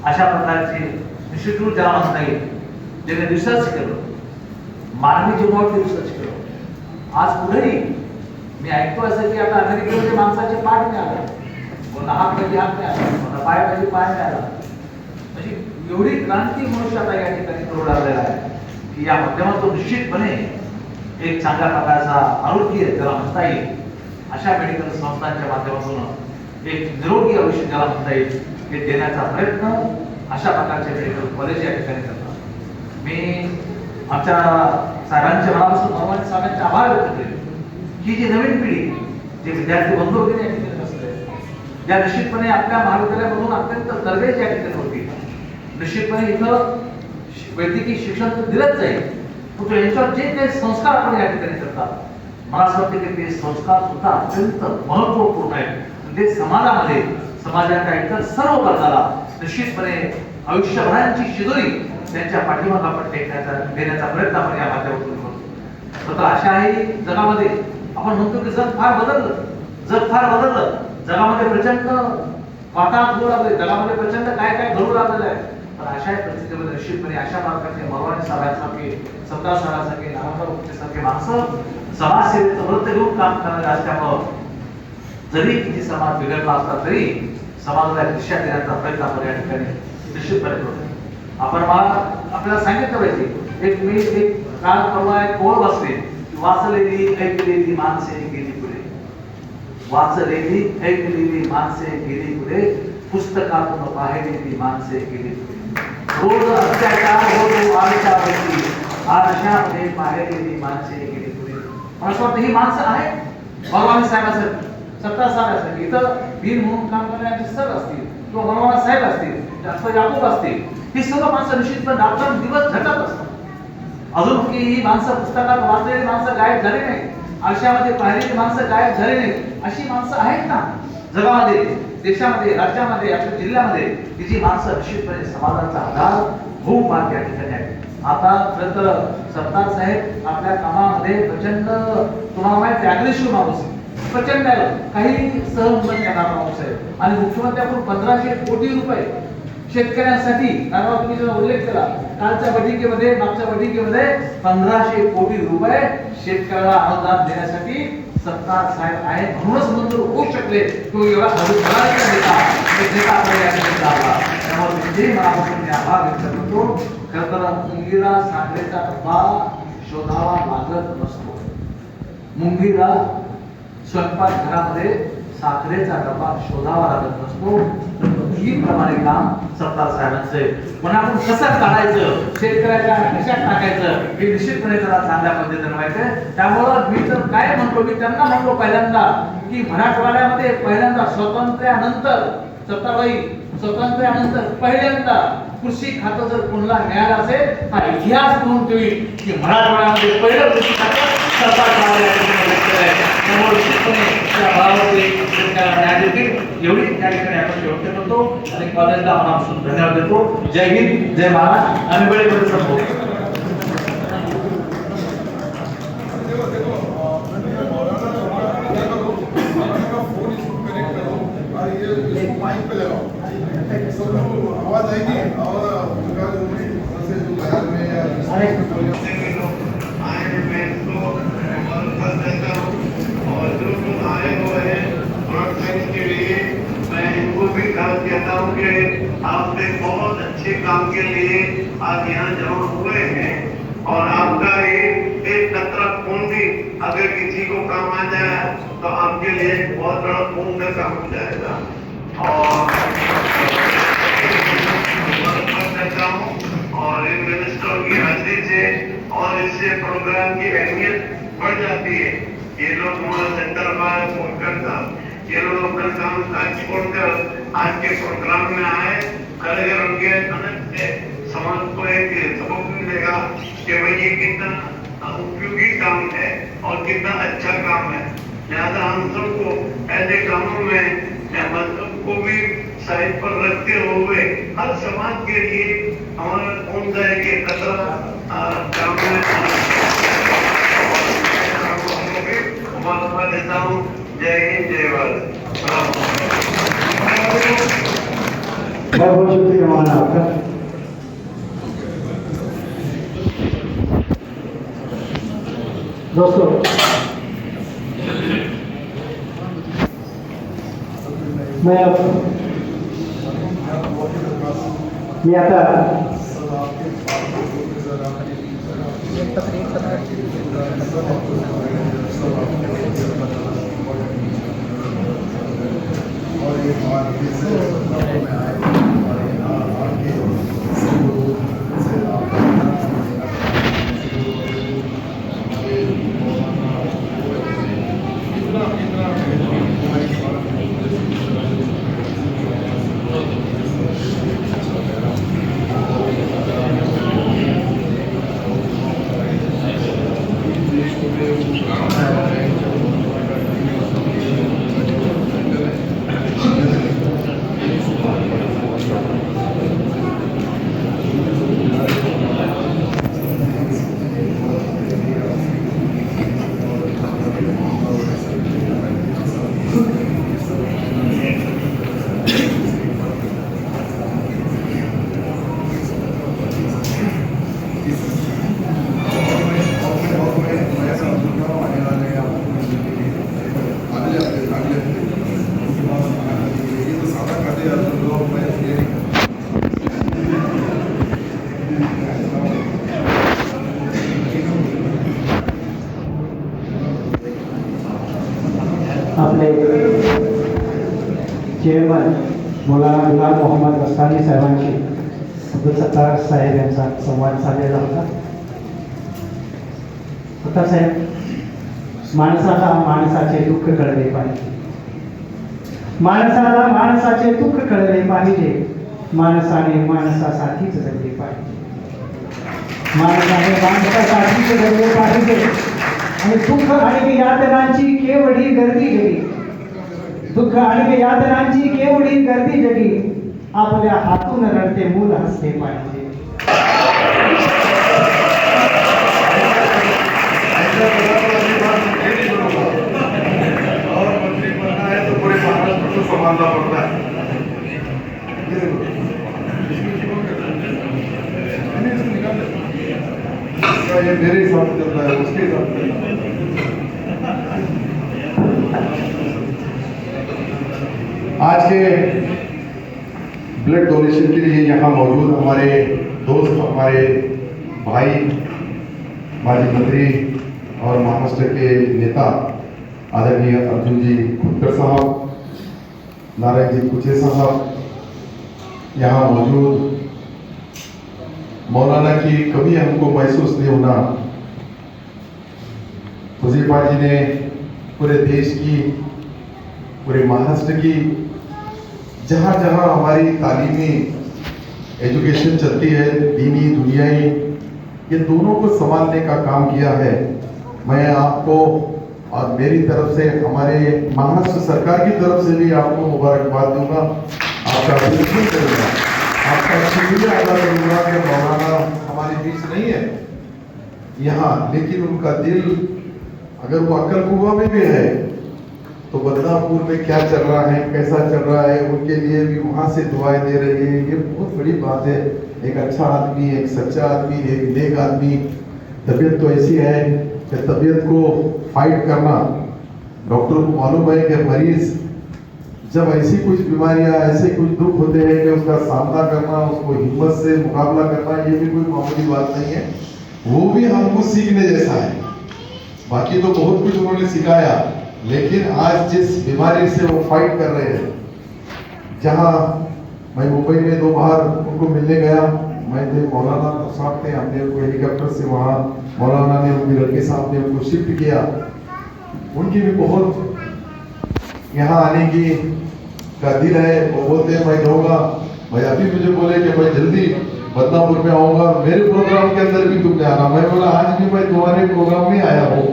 [SPEAKER 7] अशा प्रकारचे इन्स्टिट्यूट ज्याला म्हणता येईल, ज्याने रिसर्च केलं, मानवी जीवनावरती रिसर्च केलं. आज पुढेही मी ऐकतो असं की आता अमेरिकेमध्ये माणसाचे पाठ नाही आला, कोणा हात पाहिजे हात नाही आला, कोणा पाय पाहिजे पाय नाही आला. म्हणजे एवढी क्रांती मनुष्याला या ठिकाणी करून आलेला आहे की या माध्यमातून निश्चितपणे एक चांगल्या प्रकारचा आरोग्य ज्याला म्हणता येईल अशा मेडिकल संस्थांच्या माध्यमातून एक निरोगी आयुष्य ज्याला म्हणता येईल हे देण्याचा प्रयत्न अशा प्रकारचे मेडिकल कॉलेज या ठिकाणी करतात. मी आमच्या साहेबांच्या मनापासून भगवान साहेबांचे आभार व्यक्त केले की जी नवीन पिढी, जे विद्यार्थी बंधू वगैरे या ठिकाणी बसले, या निश्चितपणे आपल्या महाविद्यालयामधून अत्यंत तरबेज या ठिकाणी होती. निश्चितपणे इथं वैद्यकीय शिक्षण तर दिलंच जाईल, पण यांच्यावर जे काही संस्कार आपण या ठिकाणी करतात, मला असं वाटतं की ते संस्कार सुद्धा अत्यंत महत्वपूर्ण आहेत. ते समाजामध्ये, समाजाच्या इतर सर्व वर्गाला निश्चितपणे आयुष्यभरांची शिदोरी त्यांच्या पाठीमागे आपण देण्याचा प्रयत्न आपण या माध्यमातून करतो. तर अशाही जगामध्ये आपण म्हणतो की जग फार बदललं, जग फार बदललं, जगामध्ये प्रचंड वातावरण होऊ लागले, जगामध्ये प्रचंड काय काय घडू लागलेलं आहे. पण अशा परिस्थितीमध्ये निश्चितपणे अशा मार्गाचे मरवाणी साहेबांसारखे, सत्ता साहेबांसारखे, नारायणराव सारखे माणसं समाजसेवेचं व्रत घेऊन काम करणारे असल्यामुळं जरी किती समाज बिघडला असला तरी समाजाला दिशा देण्याचा प्रयत्न आपण या ठिकाणी निश्चितपणे करतो. आपण आपल्याला सांगितलं पाहिजे, एक काल परवा एक ओळ बसले, वाचलेली ऐकलेली माणसे गेली पुढे, वाचलेली ऐकलेली माणसे गेली पुढे, पुस्तकातून पाहिलेली माणसे गेली पुढे. रोज अत्याचार होतो आरशावरती, आरशामध्ये पाहिलेली माणसे गेली पुढे. मला असं वाटतं ही माणसं आहेत मरवानी साहेबांसाठी, सत्ता साहेबांसाठी, इथं वीर म्हणून काम करणारे सर असतील किंवा मरवाना साहेब असतील, डॉक्टर याकूब असतील, ही सर्व माणसं निश्चितपणे डॉक्टर दिवस झटत असतात. अजून की ही माणसं पुस्तकात वाचलेली माणसं गायब झाली नाही, आरशामध्ये पाहिलेली माणसं गायब झाली नाही, अशी माणसं आहेत ना जगामध्ये, देशामध्ये, राज्यामध्ये, आपल्या जिल्ह्यामध्ये, ही जी माणसं निश्चितपणे समाजाचा आधार होऊ पाहत या ठिकाणी आहे. आता खरं तर सरदार साहेब आपल्या कामामध्ये प्रचंड, तुम्हाला माहिती अग्रेसिव्ह माणूस आहे, प्रचंड काही सहन करणारा माणूस आहे. आणि मुख्यमंत्र्यांकडून 1500 कोटी रुपये शेतकऱ्यांसाठी, कारण तुम्ही जो उल्लेख केला कालच्या बैठकीमध्ये, मागच्या बैठकीमध्ये 1500 कोटी रुपये शेतकऱ्याला अनुदान देण्यासाठी सरदार साहेब आहेत, म्हणूनच मंजूर होऊ शकले तो एवढा त्यामुळे मनापासून मी आभार व्यक्त करतो. खरं तर मुंगीला साखरेचा डब्बा शोधावा लागत नसतो, मुंगीला स्वयंपाकघरामध्ये साखरेचा डबा शोधावा लागत नसतो. ही प्रमाणे काम सरदार साहेबांचे मनातून कसं काढायचं, शेतकऱ्याच्या कशात टाकायचं हे निश्चितपणे त्याला चांगल्या पद्धतीने माहिती आहे. त्यामुळं मी तर काय म्हणतो, मी त्यांना म्हणतो पहिल्यांदा की मराठवाड्यामध्ये पहिल्यांदा स्वातंत्र्यानंतर, सत्ताबाई स्वातंत्र्यानंतर पहिल्यांदा कृषी खातं जर कोणाला मिळालं असेल हा इतिहास म्हणून ठेवी की मराठवाड्यामध्ये पहिलं कृषी खातं सरदार त्यामुळे निश्चितपणे त्या भावावरती न्याय देतील एवढी त्या ठिकाणी आपण व्यक्त करतो आणि कॉलेजला मनापासून धन्यवाद देतो. जय हिंद, जय महाराष्ट्र. आम्ही वेळेमध्ये संपवतो.
[SPEAKER 4] आवाज आएगी और आए हुए हैं प्रोत्साहन के लिए मैं इनको भी कहता हूँ कि आपने बहुत अच्छे काम के लिए आज यहाँ जमा हुए हैं और आपका एक कतरा खून भी अगर किसी को काम आ जाए तो आपके लिए बहुत बड़ा खून का काम हो जाएगा. और इन मिनिस्टरों की हाजिरी से और इससे प्रोग्राम की अहमियत बढ़ जाती है. ये लोग हमारा सेंटर में फोन करता, ये लोग अपना काम काज छोड़कर आज के प्रोग्राम में आए, अगर उनके अनंत से समाज को एक सबक मिलेगा कि भाई ये कितना उपयोगी काम है और कितना अच्छा काम है. लिहाजा हम सबको ऐसे कामों में मतलब को भी साइड पर रखते हुए हर समाज के लिए हमारा कौन सा है कि कतरा काम में देता हूँ. जय हिंद, जय भारत.
[SPEAKER 1] बहुत बहुत शुक्रिया मौलाना आपका. दोस्तों मैं आता आपले चेअरमन मौलाना गुलाम मोहम्मद वस्तानी साहेबांशी अब्दुल सत्तार साहेब यांचा संवाद साधलेला होता. सत्तार साहेब, माणसाला माणसाचे दुःख कळले पाहिजे, माणसाला माणसाचे दुःख कळले पाहिजे, माणसाने माणसासाठीच जगले पाहिजे, माणसाने माणसासाठीच जगले पाहिजे. आणि दुःख आणि यातनांची केवढी गर्दी जगी, दुःख आणि यातनांची केवढी गर्दी जगी, आपल्या हातून रडते मूल हसते पाहिजे.
[SPEAKER 3] और मंत्री बनना है तो पूरे महाराष्ट्र को संभालना पड़ता है. ये मेरे हिसाब से चलता है, उसके हिसाब से. आज के ब्लड डोनेशन के लिए यहाँ मौजूद हमारे दोस्त, हमारे भाई, माजी मंत्री और महाराष्ट्र के नेता आदरणीय अर्जुन जी खुटकर साहब, नारायण जी कुचे साहब, यहाँ मौजूद मौलाना की कभी हमको महसूस नहीं होना. हुज़ैफा जी ने पूरे देश की, पूरे महाराष्ट्र की जहाँ जहाँ हमारी तालीमी एजुकेशन चलती है, दीनी दुनियाई, ये दोनों को संभालने का काम किया है. मैं आपको और मेरी तरफ से, हमारे महाराष्ट्र सरकार की तरफ से भी आपको मुबारकबाद दूंगा. आपका बिल्कुल करूँगा, आपका शुक्रिया अदा करूँगा कि मौलाना हमारे बीच नहीं है यहाँ, लेकिन उनका दिल अगर वो अक्कलकुआ में भी है तो बदनापुर में क्या चल रहा है, कैसा चल रहा है, उनके लिए भी वहाँ से दुआएं दे रही है. ये बहुत बड़ी बात है. एक अच्छा आदमी, एक सच्चा आदमी, एक नेक आदमी. तबीयत तो ऐसी है कि तबीयत को फाइट करना, डॉक्टर को मालूम है कि मरीज जब ऐसी कुछ बीमारियां, ऐसे कुछ दुख होते हैं कि उसका सामना करना, उसको हिम्मत से मुकाबला करना, ये भी कोई मामूली बात नहीं है. वो भी हमको सीखने जैसा है. बाकी तो बहुत कुछ उन्होंने सिखाया, लेकिन आज जिस बीमारी से वो फाइट कर रहे हैं, जहाँ मैं मुंबई में 2 बार उनको मिलने गया, मैं थे मौलाना साहब थे, हमने उनको हेलीकॉप्टर से वहाँ मौलाना ने, उनके लड़के साहब ने उनको शिफ्ट किया. उनकी भी बहुत यहाँ आने की का दिल है. वो बोलते हैं मैं जाऊँगा. भाई अभी मुझे बोले कि मैं जल्दी बदनापुर में आऊँगा, मेरे प्रोग्राम के अंदर भी तुमने आना. मैं बोला आज भी मैं तुम्हारे प्रोग्राम में आया हूँ.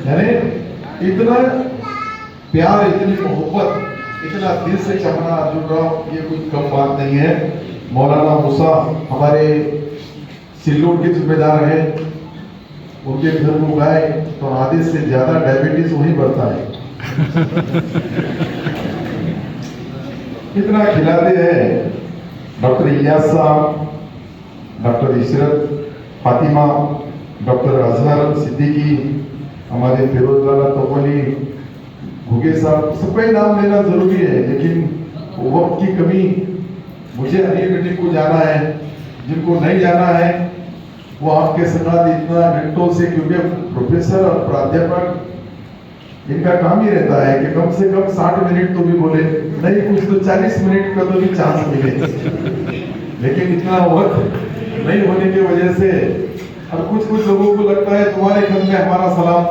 [SPEAKER 3] यानी इतना प्यार, इतनी मोहब्बत, इतना दिल से चाहना अर्जुन राव, ये कोई कम बात नहीं है. मौलाना मूसा हमारे सिल्लोड के जिम्मेदार हैं. उनके घर को गए तो आधे से ज्यादा डायबिटीज वहीं बढ़ता है. कितना खिलाते हैं. डॉक्टर इलियास साहब, डॉक्टर इशरत फातिमा, डॉक्टर अजहर सिद्दीकी, हमारे फिरोज लाला तोमली, घुगे साहब, सबका ही नाम लेना जरूरी है, लेकिन वक्त की कमी. मुझे अगली मीटिंग को जाना है, जिनको नहीं जाना है वो आपके साथ इतना घंटों से, क्योंकि प्रोफेसर और प्राध्यापक इनका काम ही रहता है कि कम से कम 60 मिनट तो भी बोले, नहीं कुछ तो 40 मिनट का तो भी चांस मिले. लेकिन इतना वक्त नहीं होने की वजह से, और कुछ लोगों को लगता है तुम्हारे घर में हमारा सलाम.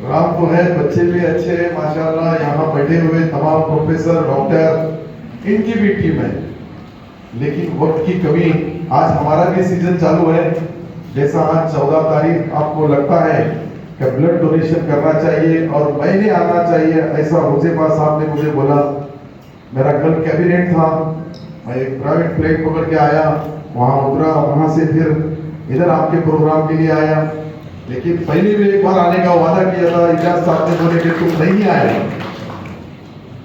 [SPEAKER 3] राम तो है, बच्चे भी अच्छे हैं माशाल्लाह. यहाँ बैठे हुए तमाम प्रोफेसर, डॉक्टर, इनकी भी टीम है, लेकिन वक्त की कमी. आज हमारा भी सीजन चालू है. जैसा आज 14 तारीख आपको लगता है कि ब्लड डोनेशन करना चाहिए और मैंने आना चाहिए, ऐसा हुज़ैफा साहब ने मुझे बोला. मेरा कल कैबिनेट था, मैं एक प्राइवेट फ्लाइट पकड़ के आया, वहाँ उतरा, वहाँ से फिर इधर आपके प्रोग्राम के लिए आया. लेकिन पहले भी एक बार आने का वादा किया था. इजाज साहब ने बोले कि तुम नहीं आए.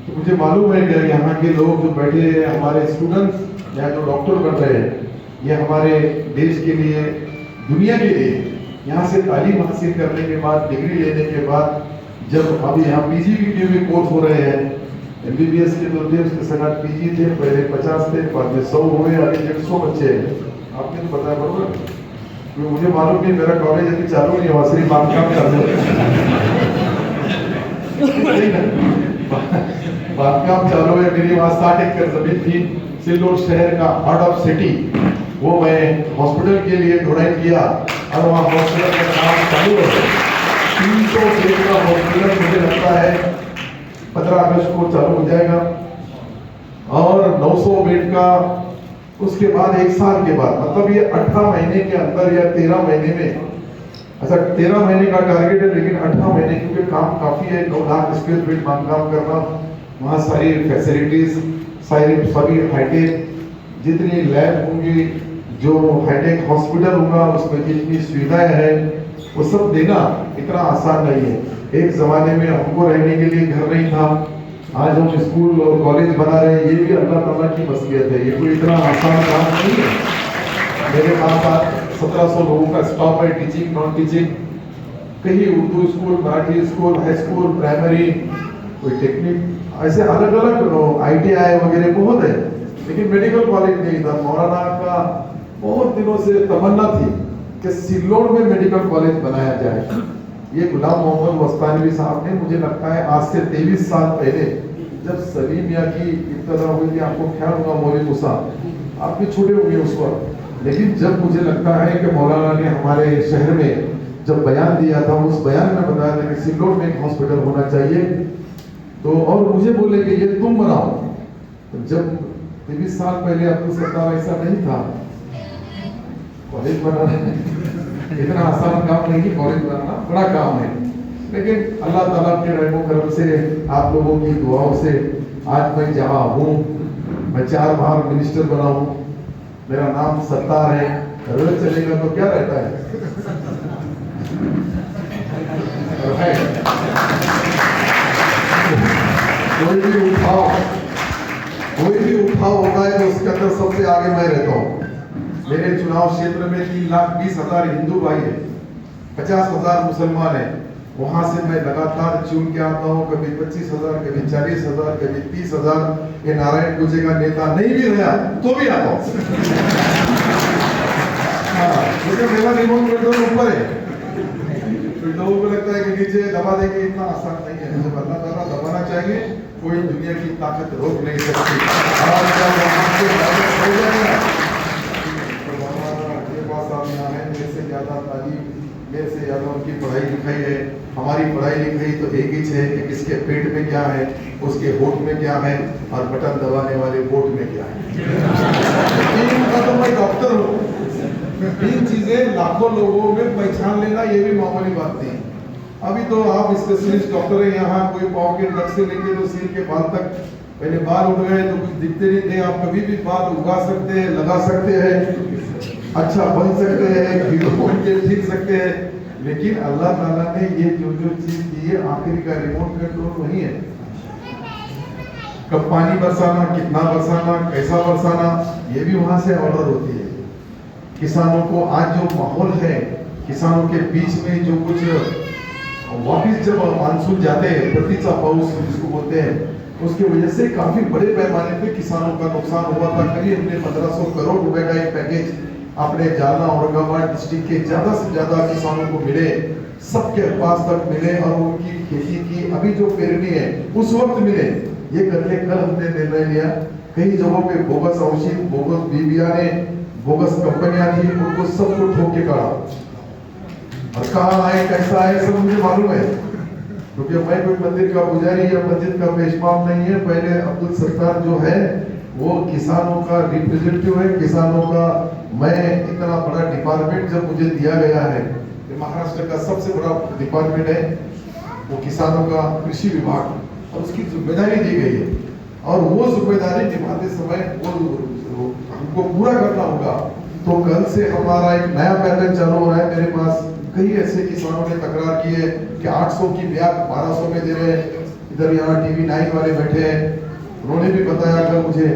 [SPEAKER 3] तो मुझे मालूम है कि यहाँ के लोग जो बैठे हैं, हमारे स्टूडेंट्स या जो डॉक्टर बन रहे हैं, ये हमारे देश के लिए, दुनिया के लिए, यहाँ से तालीम हासिल करने के बाद, डिग्री लेने के बाद, जब अभी यहाँ पीजी के भी कोर्स हो रहे हैं, एमबीबीएस के तो थे, उसके साथ पीजी थे, पहले 50 थे, बाद में 100 हुए, अभी 150 बच्चे हैं. आपने तो बताया बरोबर. तो मुझे मालूम नहीं, मेरा कॉलेज अभी चालू नहीं हुआ, सिर्फ बात काम कर रहे.
[SPEAKER 8] बांधकाम चालू है। मेरी वहाँ 60 एकड़ जमीन थी सिल्लोड शहर का हार्ट ऑफ सिटी, वो मैं हॉस्पिटल के लिए डोनेट किया और वहाँ हॉस्पिटल का काम चालू है। 300 बेड का हॉस्पिटल मुझे लगता है 15 अगस्त को चालू हो जाएगा और 900 बेड का उसके बाद 1 साल के बाद, मतलब ये 18 महीने के अंदर या 13 महीने में, अच्छा 13 महीने का टारगेट है लेकिन 18 महीने क्योंकि काम काफी है। 9 लाख स्क्वायर फीट बांधकाम करना, वहाँ सारी फैसिलिटीज सारी सभी हाईटेक जितनी लैब होंगी, जो हाईटेक हॉस्पिटल होगा उसमें जितनी सुविधाएं हैं वो सब देना इतना आसान नहीं है। एक जमाने में हमको रहने के लिए घर नहीं था, आज हम स्कूल और कॉलेज बना रहे हैं, ये भी अल्लाह ताला की मसलियत है, ये कोई इतना आसान काम नहीं है। मेरे पास 1700 लोगों का स्टाफ है, टीचिंग नॉन टीचिंग, कहीं Urdu school, Marathi school, high school, primary, कोई टेक्निक, ऐसे अलग अलग ITI वगैरह बहुत है, लेकिन मेडिकल कॉलेज नहीं था। मौलाना का बहुत दिनों से तमन्ना थी कि सिल्लोड में मेडिकल कॉलेज बनाया जाए। ये गुलाम मोहम्मद वस्तानवी साहब ने, मुझे लगता है आज से 23 साल पहले, जब सलीम मियां की इब्तिदा हुई थी, आपको ख्याल होगा मौलवी मूसा, आप भी छोटे होंगे उस वक्त, लेकिन जब मुझे लगता है कि मौलाना ने हमारे शहर में जब बयान दिया था, उस बयान में बताया था कि सिल्लोड में एक हॉस्पिटल होना चाहिए, तो और मुझे बोले कि ये तुम बनाओ। तो जब 23 साल पहले अब्दुल सत्तार ऐसा नहीं था, कॉलेज बनाना इतना आसान काम नहीं, कॉलेज बनाना बड़ा काम है, लेकिन अल्लाह ताला के रहमो करम से, आप लोगों की दुआओं से आज मैं जहाँ हूँ, मैं 4 बार मिनिस्टर बना हूँ, मेरा नाम सत्तार है, रोज चलेगा तो क्या रहता है, कोई भी उठाव होता है तो उसके अंदर सबसे आगे मैं रहता हूँ। मेरे चुनाव क्षेत्र में 3,20,000 हिंदू भाई है, 50,000 मुसलमान है, वहां से मैं लगातार चुन के आता हूँ, कभी 25,000, कभी 40,000, कभी 30,000। ये नारायण पूजे का नेता नहीं भी रहा तो भी आता हूँ। मेरा रिमोट कंट्रोल ऊपर है, तो लोगों को लगता है कि नीचे दबा देंगे, इतना आसान नहीं है। जब अल्लाह ताला दबाना चाहिए, कोई दुनिया की ताकत रोक नहीं सकती। और जब हो जाएगा मेरे से ज्यादा तालीम, मेरे से ज्यादा उनकी पढ़ाई लिखाई है, हमारी पढ़ाई लिखाई तो एक ही है कि किसके पेट में क्या है, उसके होठ में क्या है, और बटन दबाने वाले वोट में क्या है। इनका तो मैं डॉक्टर हूँ, 3 चीजें लाखों लोगों में पहचान लेना ये भी मामूली बात नहीं। अभी तो आप स्पेशलिस्ट डॉक्टर हैं, यहाँ कोई पाँव के नख से लेके तो सिर के बाल तक, पहले बाल उड़ गए तो कुछ दिखते नहीं थे, आप कभी भी बाल उगा सकते हैं, लगा सकते हैं, अच्छा बन सकते हैं, हीरो बन के ठीक सकते हैं, लेकिन अल्लाह ताला ने ये जो चीज दी है, आखिरी का रिमोट कंट्रोल वही है। कब पानी बरसाना, कितना बरसाना, कैसा बरसाना, ये भी वहां से ऑर्डर होती है। किसानों को आज जो माहौल है, किसानों के बीच में जो कुछ वापिस जब मानसून जाते हैं, प्रतीचा पाउस जिसको बोलते हैं, उसकी वजह से काफी बड़े पैमाने पे किसानों का नुकसान हुआ था। करीब हमने 1500 करोड़ रुपए का एक पैकेज अपने जालना औरंगाबाद डिस्ट्रिक्ट के ज्यादा से ज्यादा किसानों को मिले, सबके पास तक मिले, और उनकी खेती की अभी जो पेरनी है उस वक्त मिले। ये करके कल हमने निर्णय लिया, कई जगहों पे बोगस औषध, बोगस बीबिया ने, बोगस कंपनियां थी, उनको सबको ठोक के काढ़ा, और कहाँ आए कैसा है सब मुझे मालूम है, क्योंकि मैं कोई मंदिर का पुजारी या मस्जिद का पेशवाम नहीं है। पहले अब्दुल सत्तार जो है वो किसानों का रिप्रेजेंटेटिव है, किसानों का। मैं इतना बड़ा डिपार्टमेंट जब मुझे दिया गया है, महाराष्ट्र का सबसे बड़ा डिपार्टमेंट है वो किसानों का कृषि विभाग, और उसकी जिम्मेदारी दी गई है, और वो जिम्मेदारी निभाते समय वो हमको पूरा करना होगा। तो कल से हमारा एक नया पैटर्न चालू हो रहा है। मेरे पास कई ऐसे किसानों ने तकरार की है कि 800 की ब्याज 1200 में दे रहे हैं। इधर यहाँ TV9 वाले बैठे हैं, उन्होंने भी बताया कल मुझे,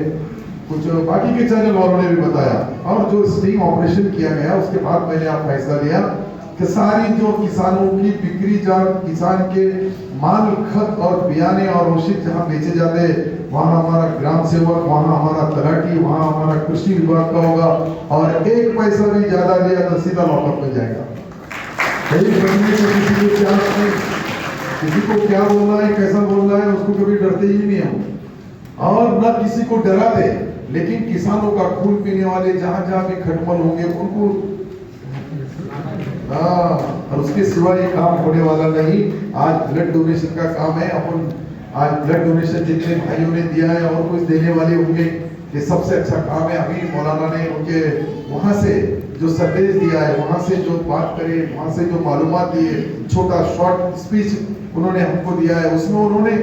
[SPEAKER 8] कुछ बाकी के चैनल वालों ने भी बताया, और जो स्टिंग ऑपरेशन किया गया उसके बाद मैंने आप फैसला लिया कि सारी जो किसानों की बिक्री, जहाँ किसान के माल, खत और बियाने और औषध जहाँ बेचे जाते हैं, वहाँ हमारा ग्राम सेवक, वहाँ हमारा तलाटी, वहाँ हमारा कृषि विभाग का होगा, और 1 पैसा भी ज्यादा दिया तो सीधा लॉकअप में जाएगा। यही बनने से किसी को चांस नहीं। किसी को क्या बोलना है, कैसा बोलना है, उसको कभी डरते ही नहीं हम, और न किसी को डराते। लेकिन किसानों का खून पीने वाले जहां जहां भी खटमल होंगे उनको और उसके सिवा ये काम होने वाला नहीं। आज ब्लड डोनेशन का काम है, अपन आज ब्लड डोनेशन जितने भाइयों ने दिया है और कुछ देने वाले होंगे, ये सबसे अच्छा काम है। अभी मौलाना ने उनके वहां से जो संदेश दिया है, वहां से जो बात करे, वहां से जो मालूमात दिए, छोटा शॉर्ट स्पीच उन्होंने हमको दिया है, उसमें उन्होंने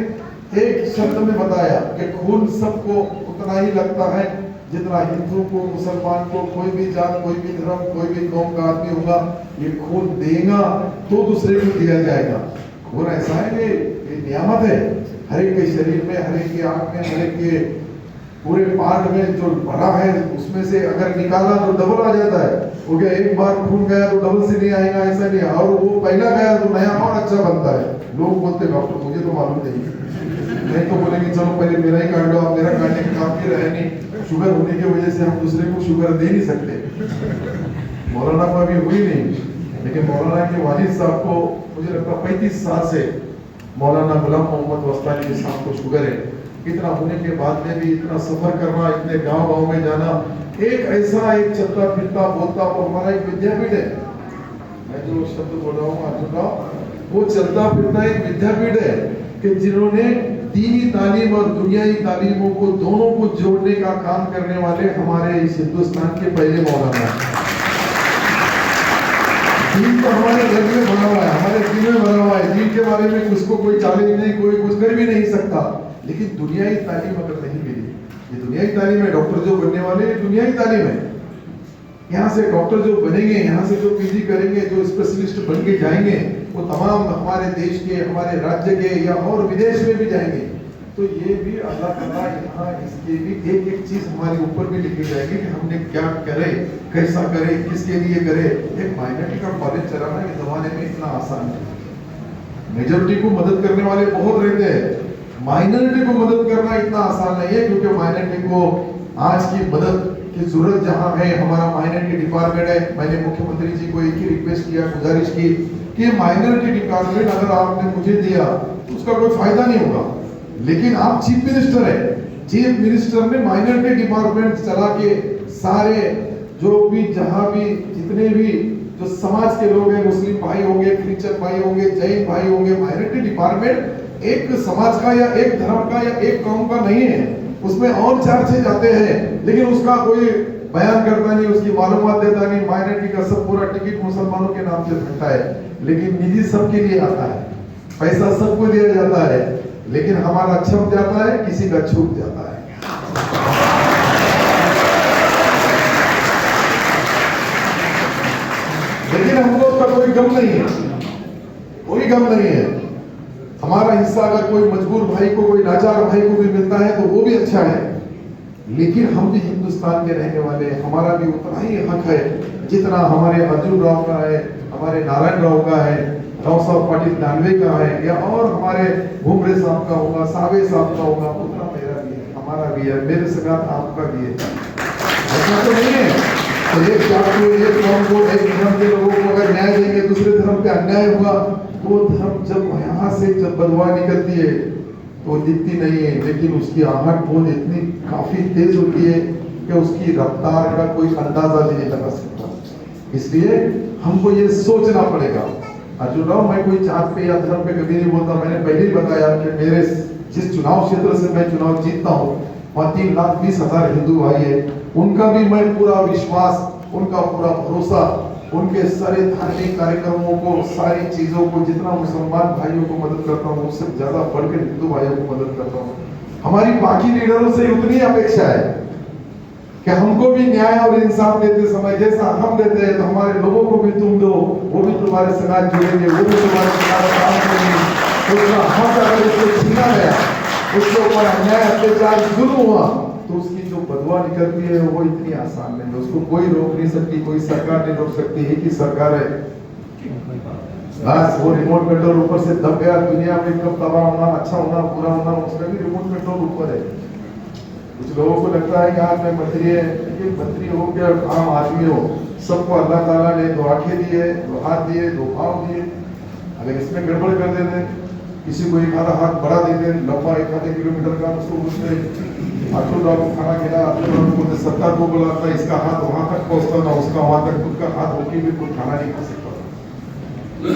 [SPEAKER 8] एक शब्द में बताया कि खून सबको उतना ही लगता है जितना हिंदू को, मुसलमान को, कोई भी जात, कोई भी धर्म, कोई भी कौम का आदमी होगा, ये खून देगा तो दूसरे को दिया जाएगा। खून ऐसा है कि ये नियामत है, हर एक के शरीर में, हर एक के आंख में, हर एक के पूरे पार्ट में जो भरा है उसमें से अगर निकाला तो डबल आ जाता है। वो क्या एक बार खून गया तो डबल से नहीं आएगा, ऐसा नहीं, और वो पहला गया तो नया और अच्छा बनता है। लोग बोलते डॉक्टर मुझे तो मालूम नहीं तो बोलेंगे चलो पहले मेरा ही काट लो, आप मेरा काटने का काम की रहे नहीं। शुगर होने की वजह से हम दूसरे को शुगर दे नहीं सकते। मौलाना को अभी हुई नहीं, लेकिन मौलाना के वालिद साहब को मुझे लगता 35 साल से मौलाना गुलाम मोहम्मद वस्तानी के साहब को शुगर है। इतना होने के बाद में भी इतना सफर करना, इतने गांव में जाना, एक ऐसा एक चलता फिरता बोलता, और हमारा एक विद्यापीठ है, मैं जो शब्द बोल रहा हूँ अर्जुन राव, वो चलता फिरता एक विद्यापीठ है कि जिन्होंने दीनी तालीम और दुनियाई तालीमों को दोनों को जोड़ने का काम करने वाले हमारे इस हिंदुस्तान के पहले मौलाना हैं। दीन तो हमारे घर में बना हुआ है, हमारे दिल में बना हुआ है, दीन के बारे में उसको कोई चैलेंज नहीं, कोई कुछ कर भी नहीं सकता। लेकिन दुनियाई तालीम अगर नहीं मिली, ये दुनियाई तालीम है, डॉक्टर जो बनने वाले ये दुनियाई तालीम है। यहाँ से डॉक्टर जो बनेंगे, यहाँ से जो पीजी करेंगे, जो स्पेशलिस्ट बन के जाएंगे, वो तमाम हमारे देश के, हमारे राज्य के या और विदेश में भी जाएंगे। तो ये भी अल्लाह ताला यहाँ इसके भी एक एक चीज हमारे ऊपर भी लिखी जाएगी कि हमने क्या करे, कैसा करे, किसके लिए करे। एक माइनॉरिटी का कॉलेज चलाना इस जमाने में इतना आसान है। मेजॉरिटी को मदद करने वाले बहुत रहते हैं, माइनॉरिटी को मदद करना इतना आसान नहीं है, क्योंकि माइनॉरिटी को आज की मदद की जरूरत जहां है, हमारा माइनॉरिटी डिपार्टमेंट है। मैंने मुख्यमंत्री जी को एक ही रिक्वेस्ट किया, गुजारिश की कि माइनॉरिटी डिपार्टमेंट अगर आपने मुझे दिया तो उसका कोई फायदा नहीं होगा, लेकिन आप चीफ मिनिस्टर है, चीफ मिनिस्टर ने माइनॉरिटी डिपार्टमेंट चला के सारे जो भी जहां भी जितने भी जो समाज के लोग हैं, मुस्लिम भाई होंगे, क्रिश्चियन भाई होंगे, जैन भाई होंगे, माइनॉरिटी डिपार्टमेंट एक समाज का या एक धर्म का या एक कौम का नहीं है, उसमें और चर्चे जाते हैं, लेकिन उसका कोई बयान करता नहीं, उसकी मालूमात देता नहीं। माइनॉरिटी का सब पूरा टिकट मुसलमानों के नाम से फटता है, लेकिन निधि सबके लिए आता है, पैसा सबको दिया जाता है, लेकिन हमारा छप जाता है, किसी का छूट जाता है। लेकिन हमको उसका कोई गम नहीं है, कोई गम नहीं है। हमारा हिस्सा अगर कोई मजबूर भाई को, कोई लाचार भाई को भी मिलता है तो वो भी अच्छा है, लेकिन हम भी हिंदुस्तान के रहने वाले, हमारा भी उतना ही हक है जितना हमारे अर्जुन राव का है, हमारे नारायण राव का है, राव साहब पाटिल दानवे का है, या और हमारे भूमरे साहब का होगा, सावे साहब का होगा, उतना मेरा भी है, हमारा भी है, मेरे सगात आपका भी है। ऐसा तो नहीं है तो एक जात को, एक कौम को, एक धर्म के लोगों को अगर न्याय देंगे, दूसरे धर्म पे अन्याय होगा, वो धर्म जब यहाँ से जब बदवा निकलती है तो दिखती नहीं है, लेकिन उसकी आहट बहुत इतनी काफी तेज होती है कि उसकी रफ्तार का कोई अंदाजा भी नहीं लगा सकता। इसलिए हमको ये सोचना पड़ेगा। अर्जुन राव, मैं कोई जात पे या धर्म पे कभी नहीं बोलता। मैंने पहले ही बताया कि मेरे जिस चुनाव क्षेत्र से मैं चुनाव जीतता हूँ, वहाँ 3,20,000 हिंदू भाई है, उनका भी मैं पूरा विश्वास, उनका पूरा भरोसा, उनके सारे धार्मिक कार्यक्रमों को, सारी चीजों को, जितना मुसलमान भाइयों को मदद करता हूँ उससे ज्यादा बढ़कर हिंदू भाइयों को मदद करता हूँ। हमारी बाकी लीडरों से उतनी अपेक्षा है कि हमको भी न्याय और इंसाफ देते समय जैसा हम देते हैं, तो हमारे लोगों को भी तुम दो, वो भी तुम्हारे साथ जुड़ेंगे, वो भी तुम्हारे साथ काम करेंगे। उसका हक अगर उसको छीना गया, उसके ऊपर अन्याय, अत्याचार, जुल्म हुआ, तो उसकी जो बदवा निकलती है वो इतनी आसान नहीं है, उसको कोई रोक नहीं सकती, कोई सरकार नहीं रोक सकती। एक ही सरकार है, बस वो रिमोट कंट्रोल ऊपर से दब गया। दुनिया में कब तबाह होना, अच्छा होना, बुरा होना, उसका भी रिमोट कंट्रोल ऊपर है। कुछ लोगों को लगता है कि आज मैं मंत्री है, लेकिन मंत्री हो क्या आम आदमी हो, सबको अल्लाह ताला ने दो आंखें दी है, दो हाथ दिए, दो पाँव दिए। अगर इसमें गड़बड़ कर देते किसी को एक आधा हाथ बढ़ा देते लंबा 1 किलोमीटर का, उसको बोलते अर्जुन राव को खाना खिला, अर्जुन राव को बोलते 70 को बुलाता, इसका हाथ वहां तक पहुंचता ना, उसका वहां तक, खुद का हाथ होके भी कोई खाना नहीं खा सकता।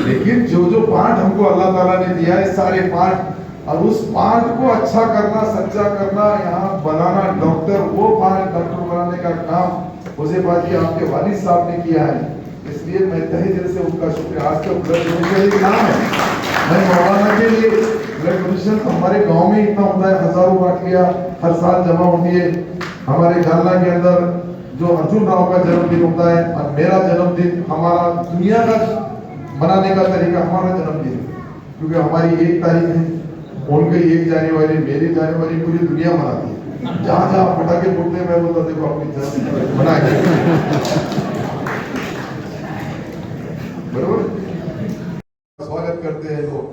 [SPEAKER 8] लेकिन जो जो पार्ट हमको अल्लाह ताला ने दिया है, सारे पार्ट, और उस पार्ट को अच्छा करना, सच्चा करना, यहाँ बनाना डॉक्टर, वो पार्ट डॉक्टर बनाने का काम हुज़ैफा जी आपके वालिद साहब ने किया है। इसलिए मैं तहे दिल से उनका शुक्रिया। आज का ब्लड डोनेशन का नाम है, मैं मौलाना के लिए ब्लड डोनेशन हमारे गांव में इतना होता है, हजारों बाटलियां हर साल जमा होती है। हमारे जालना के अंदर जो अर्जुन राव का जन्मदिन होता है और मेरा जन्मदिन, हमारा दुनिया का मनाने का तरीका हमारा जन्मदिन, क्योंकि हमारी 1 तारीख है, उनकी 1 जनवरी, मेरी जनवरी, पूरी दुनिया मनाती है। जहाँ जहाँ पटाखे फूटते हैं, मैं बोलता देखो अपनी जन्म मनाएंगे, बरोबर स्वागत करते हैं लोग।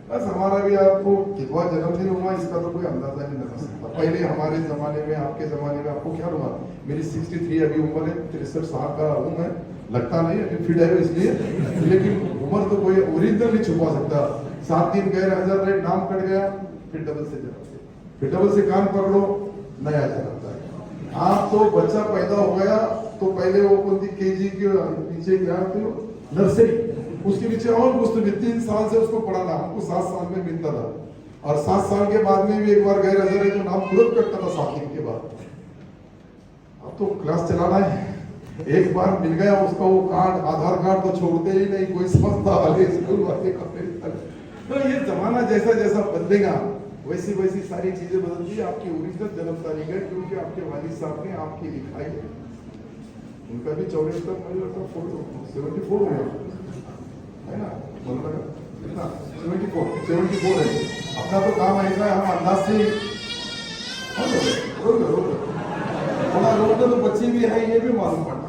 [SPEAKER 8] बस हमारा भी आपको कितना जन्मदिन हुआ इसका तो कोई अंदाजा नहीं लगा सकता। पहले हमारे जमाने में, आपके जमाने में आपको क्या हुआ? मेरी 63 अभी उम्र है, 63 साल का हूँ मैं, लगता नहीं अभी फिट है इसलिए, लेकिन उम्र तो कोई ओरिजिनल नहीं छुपा सकता। 7 दिन गैर हाजिर रहे, नाम कट गया, फिर डबल से जन्म, फिर डबल से कान पकड़ो, नया जन्मता है। आप तो बच्चा पैदा हो गया तो पहले वो कौन थी केजी के पीछे क्या थे, नर्सरी, उसके पीछे और कुछ 3 साल से उसको पढ़ाना, हमको 7 साल में मिलता था, और 7 साल के बाद में भी एक बार गैर हाजिर है तो नाम तुरंत कटता था 7 दिन के बाद। अब तो क्लास चलाना है, एक बार मिल गया उसका वो कार्ड, आधार कार्ड तो छोड़ते ही नहीं, कोई समझता है स्कूल वाले का। तो ये जमाना जैसा जैसा बदलेगा वैसी वैसी सारी चीजें बदलती है। आपकी ओरिजिनल जन्म तारीख है, क्योंकि आपके वालिद साहब ने आपकी लिखाई है। उनका भी 74 तक मुझे लगता है 74 हो गया है ना, कितना 74 है। अपना तो काम ऐसा है, हम अंदाज से थोड़ा रोक तो बच्चे भी है, ये भी मालूम पड़ता,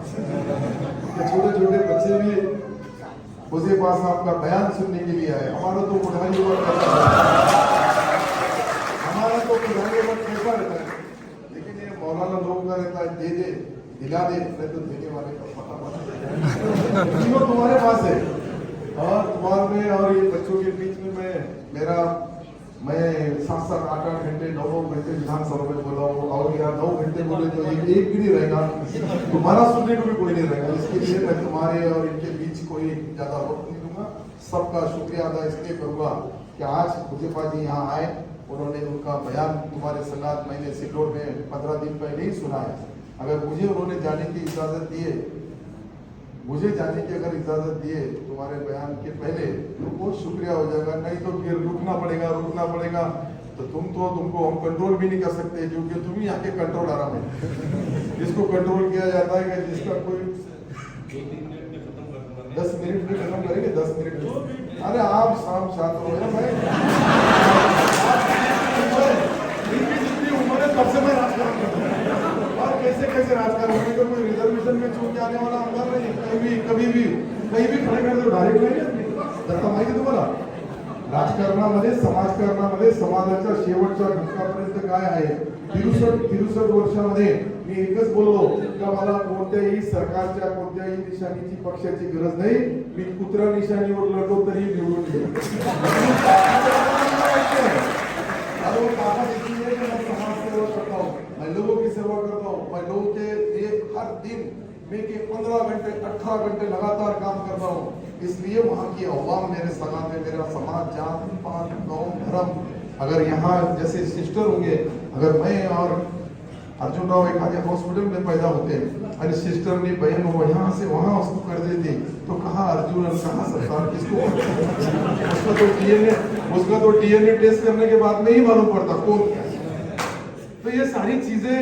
[SPEAKER 8] छोटे छोटे बच्चे भी हुज़ैफा साहब का बयान सुनने के लिए आए। हमारा तो बुढ़ाई वक्त कैसा रहता है, लेकिन ये मौलाना लोगों का रहता है, दे दे दिला दे, नहीं तो देने वाले का पता तीनों तुम्हारे पास है। और तुम्हारे में और ये बच्चों के बीच में मैं 7-7, 8-8 घंटे, 9-9 घंटे विधानसभा में बोला हूँ, और यहाँ 9 घंटे बोले तो एक भी नहीं रहेगा, तुम्हारा सुनने को भी कोई नहीं रहेगा। इसके लिए मैं तुम्हारे और इनके बीच कोई ज्यादा वक्त नहीं दूंगा। सबका शुक्रिया अदा इसलिए करूंगा कि आज हुज़ैफा जी यहाँ आए, उन्होंने उनका बयान तुम्हारे सलात मैंने सिल्लोड में 15 दिन पहले ही सुना है। अगर मुझे उन्होंने जाने की इजाजत दिए, मुझे जाने की अगर इजाजत दिए तुम्हारे बयान के पहले, तो बहुत शुक्रिया हो जाएगा। नहीं तो फिर रुकना पड़ेगा, तो तुमको हम कंट्रोल भी नहीं कर सकते, क्योंकि तुम ही यहाँ के कंट्रोल आराम है। जिसको कंट्रोल किया जाता है कि जिसका कोई 10 मिनट में खत्म करेंगे, 10 मिनट में। अरे आप शाम शांत हो गया, मैं जितनी उम्र है तब से मैं राजकारण करता हूं, और कैसे राजकारण होने का कोई रिजर्वेशन में चूक के आने वाला आमदार नहीं, कहीं भी खड़े कर दो, डायरेक्ट नाही धक्का माहिती तुम्हाला। राजकारणामध्ये, समाजकारणामध्ये समाजाच्या शेवटच्या घटकापर्यंत काय आहे, 63 वर्षामध्ये मी एकच बोललो का मला कोणत्याही सरकारच्या कोणत्याही निशाणीची पक्षाची गरज नाही, मी कुत्रा निशाणीवर लढलो तरी निवडून येईल। समाज सेवा करता हूँ, मैं लोगों की सेवा करता हूँ, मैं लोगों के लिए हर दिन मैं के 15 घंटे 18 घंटे लगातार काम करता हूँ। इसलिए वहाँ की अवाम मेरे सलाम है, मेरा समाज, जात पात कौम धर्म, अगर यहाँ जैसे सिस्टर होंगे, अगर मैं और अर्जुन राव एक आधे हॉस्पिटल में पैदा होते और सिस्टर ने बहन हो यहाँ से वहाँ उसको कर देती, तो कहाँ अर्जुन और कहाँ सरकार, किसको? उसका तो डीएनए टेस्ट करने के बाद में ही मालूम पड़ता कौन क्या है। तो ये सारी चीजें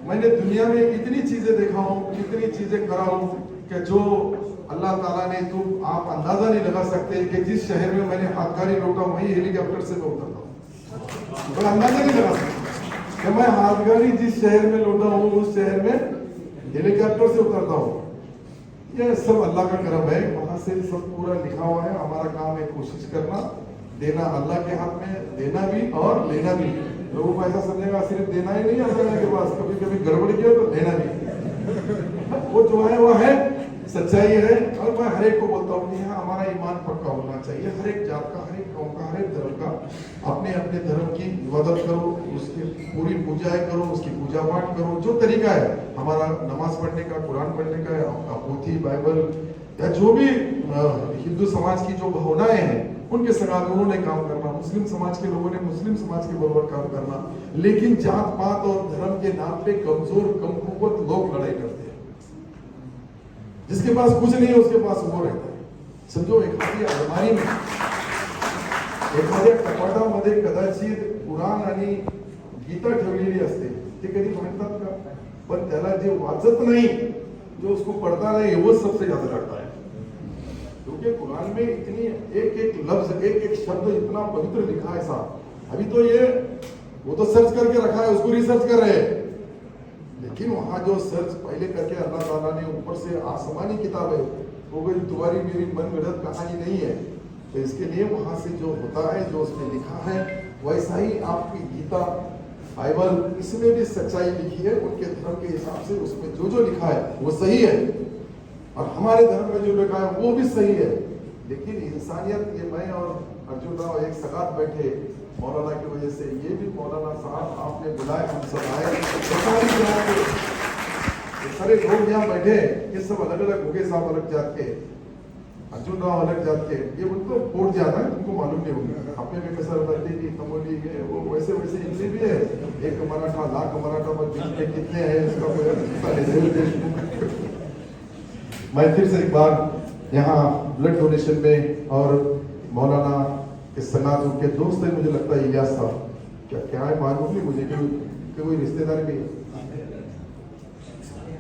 [SPEAKER 8] मैंने दुनिया में इतनी चीजें देखा हूँ, इतनी चीजें करा हूँ कि जो अल्लाह ताला ने, तुम आप अंदाजा नहीं लगा सकते कि जिस शहर में मैंने हाथगाड़ी लौटा वही हेलीकॉप्टर से मैं उतरता हूँ, तो अंदाजा नहीं लगा सकता कि मैं हाथगाड़ी जिस शहर में लौटा हूँ उस शहर में हेलीकॉप्टर से उतरता हूँ। ये सब अल्लाह का करम है, वहां से सब पूरा लिखा हुआ है। हमारा काम है कोशिश करना, देना अल्लाह के हाथ में, देना भी और लेना भी। लोगों को ऐसा समझेगा सिर्फ देना ही नहीं अल्लाह के पास, कभी कभी गड़बड़ किया तो देना भी। वो जो है वो है, सच्चाई है। और मैं हर एक को बोलता हूँ कि यहाँ हमारा ईमान पक्का होना चाहिए। हर एक जात का, हर एक कौम का, हर एक धर्म का अपने अपने धर्म की इबादत करो, उसकी पूरी पूजाएं करो, उसकी पूजा पाठ करो। जो तरीका है हमारा नमाज पढ़ने का, कुरान पढ़ने का, पोथी बाइबल या जो भी हिंदू समाज की जो भावनाएं हैं उनके संग उन्होंने काम करना, मुस्लिम समाज के लोगों ने मुस्लिम समाज के बराबर काम करना। लेकिन जात पात और धर्म के नाम पे कमजोर कमकुवत लोग लड़ाई करते हैं। जिसके पास कुछ नहीं है उसके पास वो रहता है। समजो एखादी अलमारी में एखाद्या कपाटामध्ये कदाचित कुराण आणि गीता ठेवलेली असते, ते कधी म्हणतात का? पण त्याला जे वाचत नाही, जो उसको पढ़ता नहीं, वो सबसे ज्यादा लड़ता है। क्योंकि कुरान में इतनी एक एक लफ्ज, एक एक शब्द इतना पवित्र लिखा है साहब। अभी तो ये वो तो सर्च करके रखा है, उसको रिसर्च कर रहे हैं, लेकिन वहां जो सर्च पहले करके अल्लाह ताला ने ऊपर से आसमानी किताब है, वो कोई तुम्हारी मेरी मनगढ़ंत कहानी नहीं है। तो इसके लिए वहां से जो होता है, जो उसमें लिखा है, वैसा ही आपकी गीता बाइबल, इसमें भी सच्चाई लिखी है उनके धर्म के हिसाब से। उसमें जो जो लिखा है वो सही है, और हमारे धर्म में जो लिखा है वो भी सही है। लेकिन इंसानियत, ये मैं और अर्जुन राव एक सगात बैठे मौलाना की वजह से, ये भी मौलाना साहब आपने बुलाए, हम सब आए, सारे लोग यहाँ बैठे, ये सब अलग अलग हो गए, साहब अलग जात के, अर्जुन राव अलग जात के, ये उनको वोट जाना है, तुमको मालूम नहीं होगा। अपने में कैसा रहता है, तमोली वो वैसे वैसे इतने भी है, एक मराठा लाख मराठा पर कितने हैं इसका कोई। मैं फिर से एक बार यहाँ ब्लड डोनेशन में और मौलाना के सनात उनके दोस्त है, मुझे लगता है इलियास साहब, क्या है मालूम नहीं मुझे कि कोई रिश्तेदार भी है।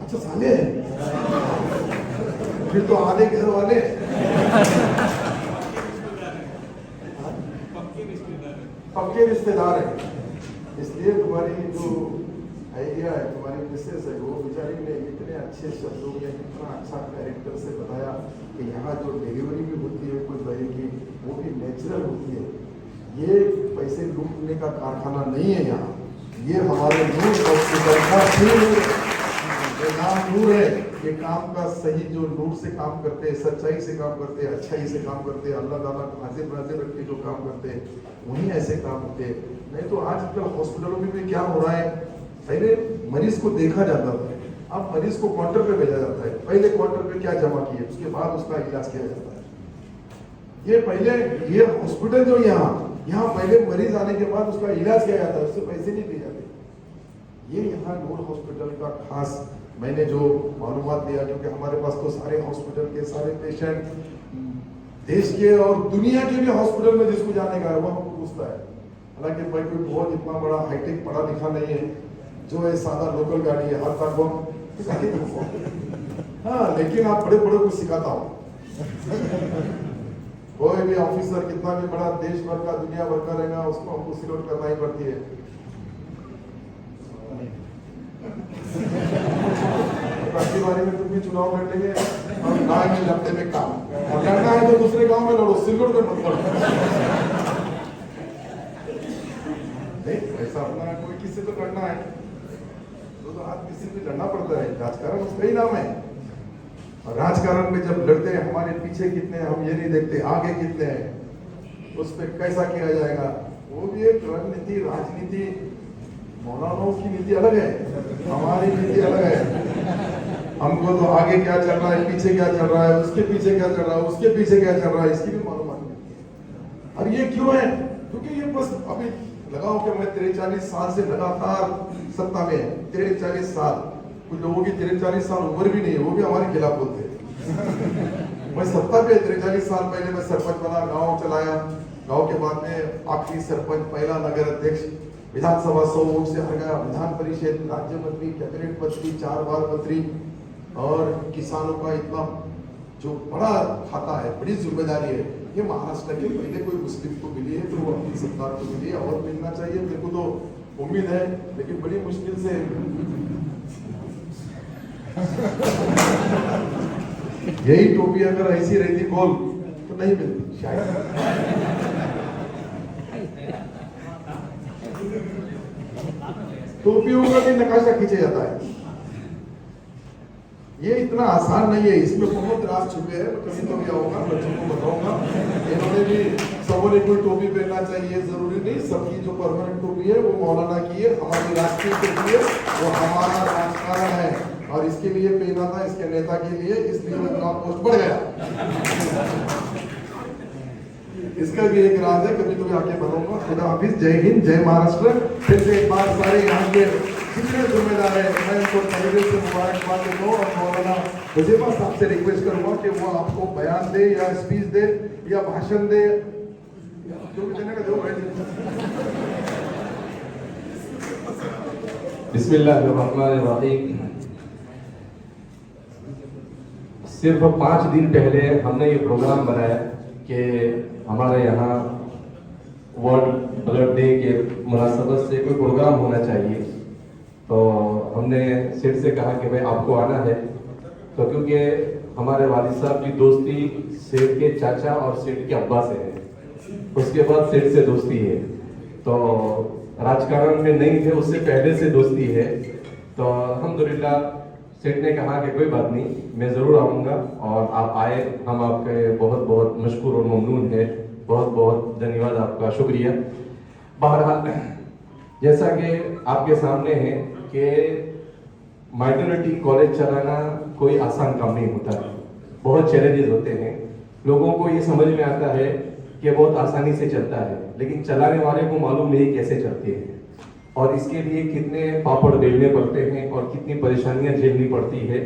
[SPEAKER 8] अच्छा साले हैं, फिर तो आधे घर वाले। पक्के रिश्तेदार है। इसलिए तुम्हारी जो आइडिया है, तुम्हारी मिसेस है, वो बेचारी ने इतने अच्छे शब्दों में, इतना अच्छा कैरेक्टर से बताया कि यहाँ जो डिलीवरी भी होती है कोई बहन की, वो भी नेचुरल होती है। ये पैसे लूटने का कारखाना नहीं है यहाँ, ये हमारे नूर हॉस्पिटल का नाम नूर है। ये काम का सही जो नूर से काम करते हैं, सच्चाई से काम करते हैं, अच्छाई से काम करते हैं, अल्लाह ताला को हाजिर नाजिर रख के जो काम करते हैं, वही ऐसे काम होते हैं। नहीं तो आजकल हॉस्पिटलों में भी क्या हो रहा है, पहले मरीज को देखा जाता था, अब मरीज को काउंटर पे भेजा जाता है। पहले काउंटर पे क्या जमा किए, उसके बाद उसका इलाज किया जाता है। ये पहले ये हॉस्पिटल जो यहाँ पहले मरीज आने के बाद उसका इलाज किया जाता है, उससे पैसे नहीं दिए जाते। ये यहाँ नूर हॉस्पिटल का खास मैंने जो मालूमात दिया, क्योंकि हमारे पास तो सारे हॉस्पिटल के सारे पेशेंट देश के और दुनिया के भी हॉस्पिटल में जिसको जाने का है वो हमको पूछता है। हालांकि भाई कोई बहुत इतना बड़ा हाईटेक पढ़ा लिखा नहीं है, जो है सादा लोकल गाड़ी है, हर तक हाँ, लेकिन आप बड़े बड़े को सिखाता हूँ। कोई भी ऑफिसर कितना भी बड़ा देश भर का दुनिया भर का रहेगा, उसको हमको सिलोट करना ही पड़ती है। बाकी बारी में तुम भी चुनाव लड़ेंगे और गाँव में लड़ते में काम, और लड़ना है तो दूसरे गांव में लड़ो, सिल्लोड में मत लड़ो। नहीं ऐसा अपना कोई किसी तो लड़ना है तो आज किसी भी लड़ना पड़ता है, राजकारण उसका ही नाम है। और राजकारण में जब लड़ते हैं, हमारे पीछे कितने हैं हम ये नहीं देखते, आगे कितने हैं, उस पर कैसा किया जाएगा, वो भी एक रणनीति राजनीति। मौलानाओं की नीति अलग है, हमारी नीति अलग है। हमको तो आगे क्या चल रहा है, पीछे क्या चल रहा है, उसके पीछे क्या चल रहा है, उसके पीछे क्या चल रहा है, इसकी भी मालूमात नहीं है। और ये क्यों है, क्योंकि ये बस अभी लगाओ कि मैं 43 साल से लगातार सत्ता में है, 43 साल। कुछ लोगों की 43 साल उम्र भी नहीं है, वो भी हमारे खिलाफ बोलते हैं। मैं सत्ता पे 43 साल पहले मैं सरपंच बना, गाँव चलाया, गाँव के बाद में आखिरी सरपंच, पहला नगर अध्यक्ष, विधानसभा 100 वोट से हार गया, विधान परिषद, राज्य मंत्री, कैबिनेट मंत्री, 4 बार मंत्री, और किसानों का इतना जो बड़ा खाता है, बड़ी जिम्मेदारी है, ये महाराष्ट्र के पहले कोई मुस्लिम को मिली है, तो वो अपनी सरकार को मिली है, और मिलना चाहिए, मेरे को तो उम्मीद है, लेकिन बड़ी मुश्किल से यही टोपी अगर ऐसी रहती गोल तो नहीं मिलती शायद। टोपियों का भी नकाशा खींचा जाता है, ये इतना आसान नहीं है, इसमें बहुत राज छुपे हैं। कभी तो क्या होगा, बच्चों को बताऊंगा। सबों ने कोई टोपी पहनना चाहिए जरूरी नहीं, सबकी जो परमानेंट टोपी है वो मौलाना की है, हमारी राष्ट्रीय टोपी है, वो हमारा राजकारण है और इसके लिए पहना था इसके नेता के लिए, इसलिए उनका पोस्ट बढ़ गया। इसका भी एक राज है, कभी कभी आके बनूंगा। खुदा हाफिज, जय हिंद, जय महाराष्ट्र। फिर से एक बार सारे यहाँ के जितने जिम्मेदार है मैं उनको तहे से मुबारकबाद देता हूँ और मौलाना वजीफा साहब से रिक्वेस्ट करूंगा कि वो आपको बयान दे या स्पीच दे या भाषण दे, जो भी देने का जो है।
[SPEAKER 9] बिस्मिल्लाहिर्रहमानिर्रहीम। सिर्फ 5 दिन पहले हमने ये प्रोग्राम बनाया कि हमारे यहाँ वर्ल्ड ब्लड डे के मुनासबत से कोई प्रोग्राम होना चाहिए, तो हमने सेठ से कहा कि भाई आपको आना है। तो क्योंकि हमारे वालिद साहब की दोस्ती सेठ के चाचा और सेठ के अब्बा से है, उसके बाद सेठ से दोस्ती है, तो राजकारण में नहीं थे उससे पहले से दोस्ती है। तो अल्हम्दुलिल्लाह सेठ ने कहा कि कोई बात नहीं, मैं ज़रूर आऊँगा और आप आए, हम आपके बहुत बहुत मशकूर और ममनून है, बहुत बहुत धन्यवाद आपका, शुक्रिया। बहरहाल जैसा कि आपके सामने है कि माइनॉरिटी कॉलेज चलाना कोई आसान काम नहीं होता है, बहुत चैलेंजेस होते हैं। लोगों को ये समझ में आता है कि बहुत आसानी से चलता है, लेकिन चलाने वाले को मालूम नहीं कैसे चलते हैं और इसके लिए कितने पापड़ बेलने पड़ते हैं और कितनी परेशानियां झेलनी पड़ती है।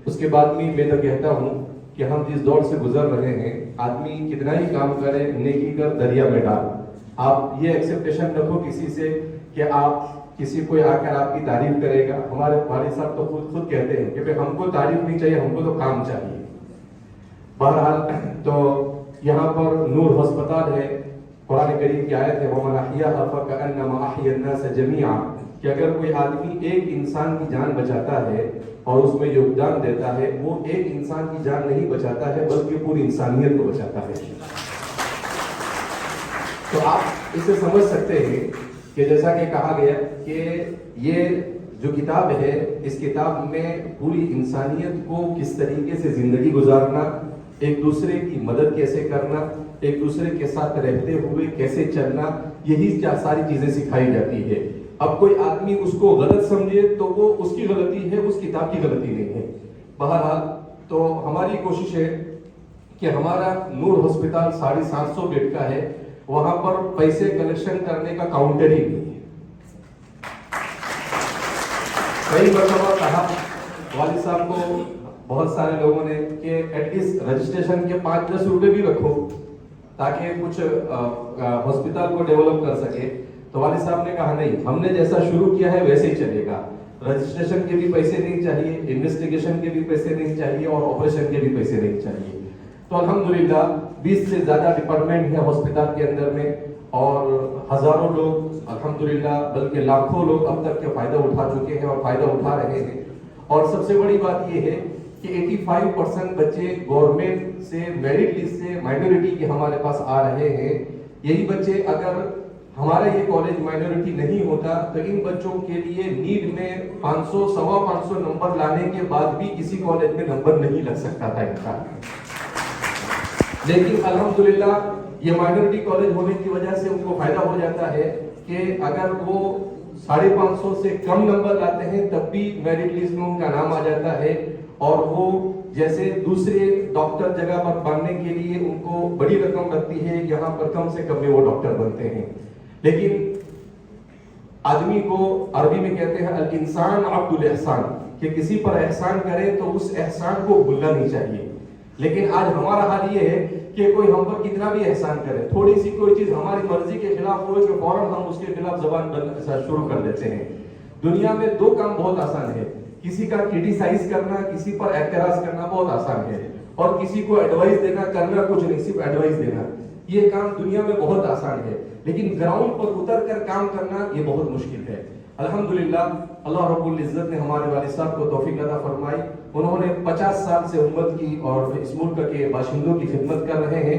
[SPEAKER 9] उसके बाद भी मैं तो कहता हूँ कि हम जिस दौर से गुजर रहे हैं, आदमी कितना ही काम करे नेकी कर दरिया में डाल। आप ये एक्सेप्टेशन रखो किसी से कि आप किसी को आकर आपकी तारीफ करेगा। हमारे वालिद साहब तो खुद कहते हैं कि भाई हमको तारीफ नहीं चाहिए, हमको तो काम चाहिए। बहरहाल तो यहाँ पर नूर अस्पताल है, कुरान करीम की आयत है वमन अहयाहा फकअन्नमा अहया अन्नास जमीआ, कि अगर कोई आदमी एक इंसान की जान बचाता है और उसमें योगदान देता है, वो एक इंसान की जान नहीं बचाता है बल्कि पूरी इंसानियत को बचाता है। तो आप इसे समझ सकते हैं कि जैसा कि कहा गया कि ये जो किताब है, इस किताब में पूरी इंसानियत को किस तरीके से जिंदगी गुजारना, एक दूसरे की मदद कैसे करना, एक दूसरे के साथ रहते हुए कैसे चलना, यही सारी चीजें सिखाई जाती है। अब कोई आदमी उसको गलत समझे तो वो उसकी गलती है, उस किताब की गलती नहीं है। बहरहाल तो हमारी कोशिश है कि हमारा नूर हॉस्पिटल 750 बेड का है, वहां पर पैसे कलेक्शन करने का काउंटर ही नहीं है। कई मरतबा कहा वालिद साहब को बहुत सारे लोगों ने कि एटलीस्ट रजिस्ट्रेशन के 5-10 रुपए भी रखो ताकि कुछ हॉस्पिटल को डेवलप कर सके। तो वालिद साहब ने कहा नहीं, हमने जैसा शुरू किया है वैसे ही चलेगा, रजिस्ट्रेशन के भी पैसे नहीं चाहिए, इन्वेस्टिगेशन के भी पैसे नहीं चाहिए और ऑपरेशन के भी पैसे नहीं चाहिए। तो अल्हम्दुलिल्लाह 20 से ज्यादा डिपार्टमेंट है हॉस्पिटल के अंदर में और हजारों लोग अल्हम्दुलिल्लाह बल्कि लाखों लोग अब तक के फायदा उठा चुके हैं और फायदा उठा रहे हैं। और सबसे बड़ी बात यह है कि 85% बच्चे गवर्नमेंट से मेरिट लिस्ट से माइनॉरिटी के हमारे पास आ रहे हैं। यही बच्चे अगर हमारा ये कॉलेज माइनॉरिटी नहीं होता तो इन बच्चों के लिए नीट में 500-525 नंबर लाने के बाद भी किसी कॉलेज में नंबर नहीं लग सकता था इनका। लेकिन अल्हम्दुलिल्लाह ये माइनॉरिटी कॉलेज होने की वजह से उनको फायदा हो जाता है कि अगर वो 550 से कम नंबर लाते हैं तब भी मेरिट लिस्ट में उनका नाम आ जाता है और वो जैसे दूसरे डॉक्टर जगह पर बनने के लिए उनको बड़ी रकम लगती है, यहाँ पर कम से कम में वो डॉक्टर बनते हैं। लेकिन आदमी को अरबी में कहते हैं अल इंसान अब्दुल एहसान, कि किसी पर एहसान करे तो उस एहसान को भूलना नहीं चाहिए। लेकिन आज हमारा हाल ये है कि कोई हम पर कितना भी एहसान करे, थोड़ी सी कोई चीज हमारी मर्जी के खिलाफ हो कि फौरन हम उसके खिलाफ जबान शुरू कर देते हैं। दुनिया में 2 काम बहुत आसान है, किसी का क्रिटिसाइज करना, किसी पर एतराज करना बहुत आसान है, और किसी को एडवाइस देना, करना कुछ नहीं, सिर्फ एडवाइस देना, ये काम दुनिया में बहुत आसान है। लेकिन ग्राउंड पर उतर कर काम करना ये बहुत मुश्किल है। अल्हम्दुलिल्लाह अल्लाह रब्बुल इज्जत ने हमारे वालिद साहब को तौफीक अता फरमाई। उन्होंने 50 साल से उम्मत की और इस मुल्क के बाशिंदों की खिदमत कर रहे हैं।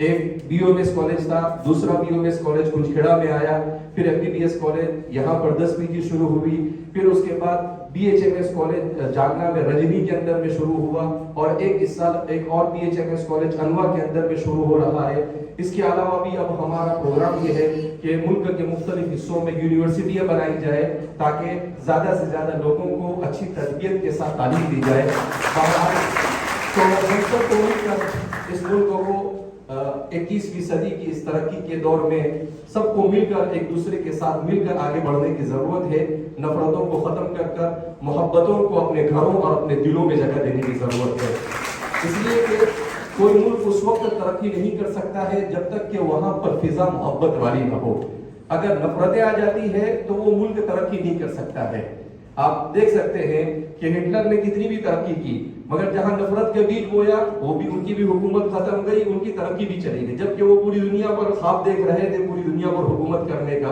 [SPEAKER 9] एक बीओएमएस कॉलेज था, दूसरा बीओएमएस कॉलेज कुंजखेड़ा में आया, फिर एमबीबीएस कॉलेज यहाँ पर 10 पीजी शुरू हुई, फिर उसके बाद BHMS कॉलेज जालना में रजनी के अंदर में शुरू हुआ और इस साल एक और BHMS कॉलेज अनवर के अंदर में शुरू हो रहा है। इसके अलावा भी अब हमारा प्रोग्राम ये है कि मुल्क के मुख्तलिफ हिस्सों में यूनिवर्सिटियां बनाई जाए ताकि ज़्यादा से ज़्यादा लोगों को अच्छी तरबियत के साथ तालीम दी जाए। तो हम सब को मिलकर इस मुल्क को 21वीं सदी की इस तरक्की के दौर में सबको मिलकर एक दूसरे के साथ मिलकर आगे बढ़ने की जरूरत है। नफरतों को खत्म कर कर मोहब्बतों को अपने घरों और अपने दिलों में जगह देने की जरूरत है। इसलिए कि कोई मुल्क उस वक्त तरक्की नहीं कर सकता है जब तक कि वहां पर फिजा मोहब्बत वाली न हो। अगर नफरतें आ जाती है तो वो मुल्क तरक्की नहीं कर सकता है। आप देख सकते हैं कि हिटलर ने कितनी भी तरक्की की, मगर जहां नफरत के बीज बोया वो भी उनकी भी हुकूमत खत्म गई, उनकी तरक्की भी चली गई, जबकि वो पूरी दुनिया पर ख्वाब देख रहे थे पूरी दुनिया पर हुकूमत करने का।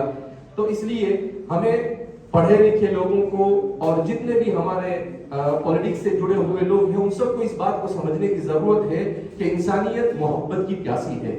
[SPEAKER 9] तो इसलिए हमें पढ़े लिखे लोगों को और जितने भी हमारे पॉलिटिक्स से जुड़े हुए लोग हैं उन सबको इस बात को समझने की जरूरत है कि इंसानियत मोहब्बत की प्यासी है,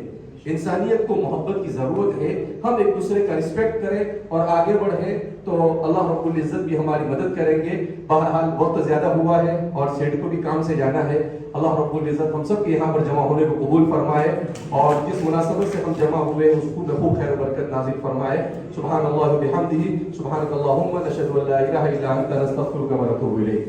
[SPEAKER 9] इंसानियत को मोहब्बत की जरूरत है। हम एक दूसरे का रिस्पेक्ट करें और आगे बढ़े तो अल्लाह रब्बुल इज्जत भी हमारी मदद करेंगे। बहरहाल वक्त ज्यादा हुआ है और सेठ को भी काम से जाना है। अल्लाह रब्बुल इज्जत हम सब के यहाँ पर जमा होने को कबूल फरमाए और जिस मुनासबत से हम जमा हुए उसको खूब खैर बरकत नाज़िल फरमाए। सुभान अल्लाह व बिहम्दिही सुभानक अल्लाहुम्मा नशहदु अन ला इलाहा इल्ला अंता नस्तगफिरुका व नतूबु इलैक।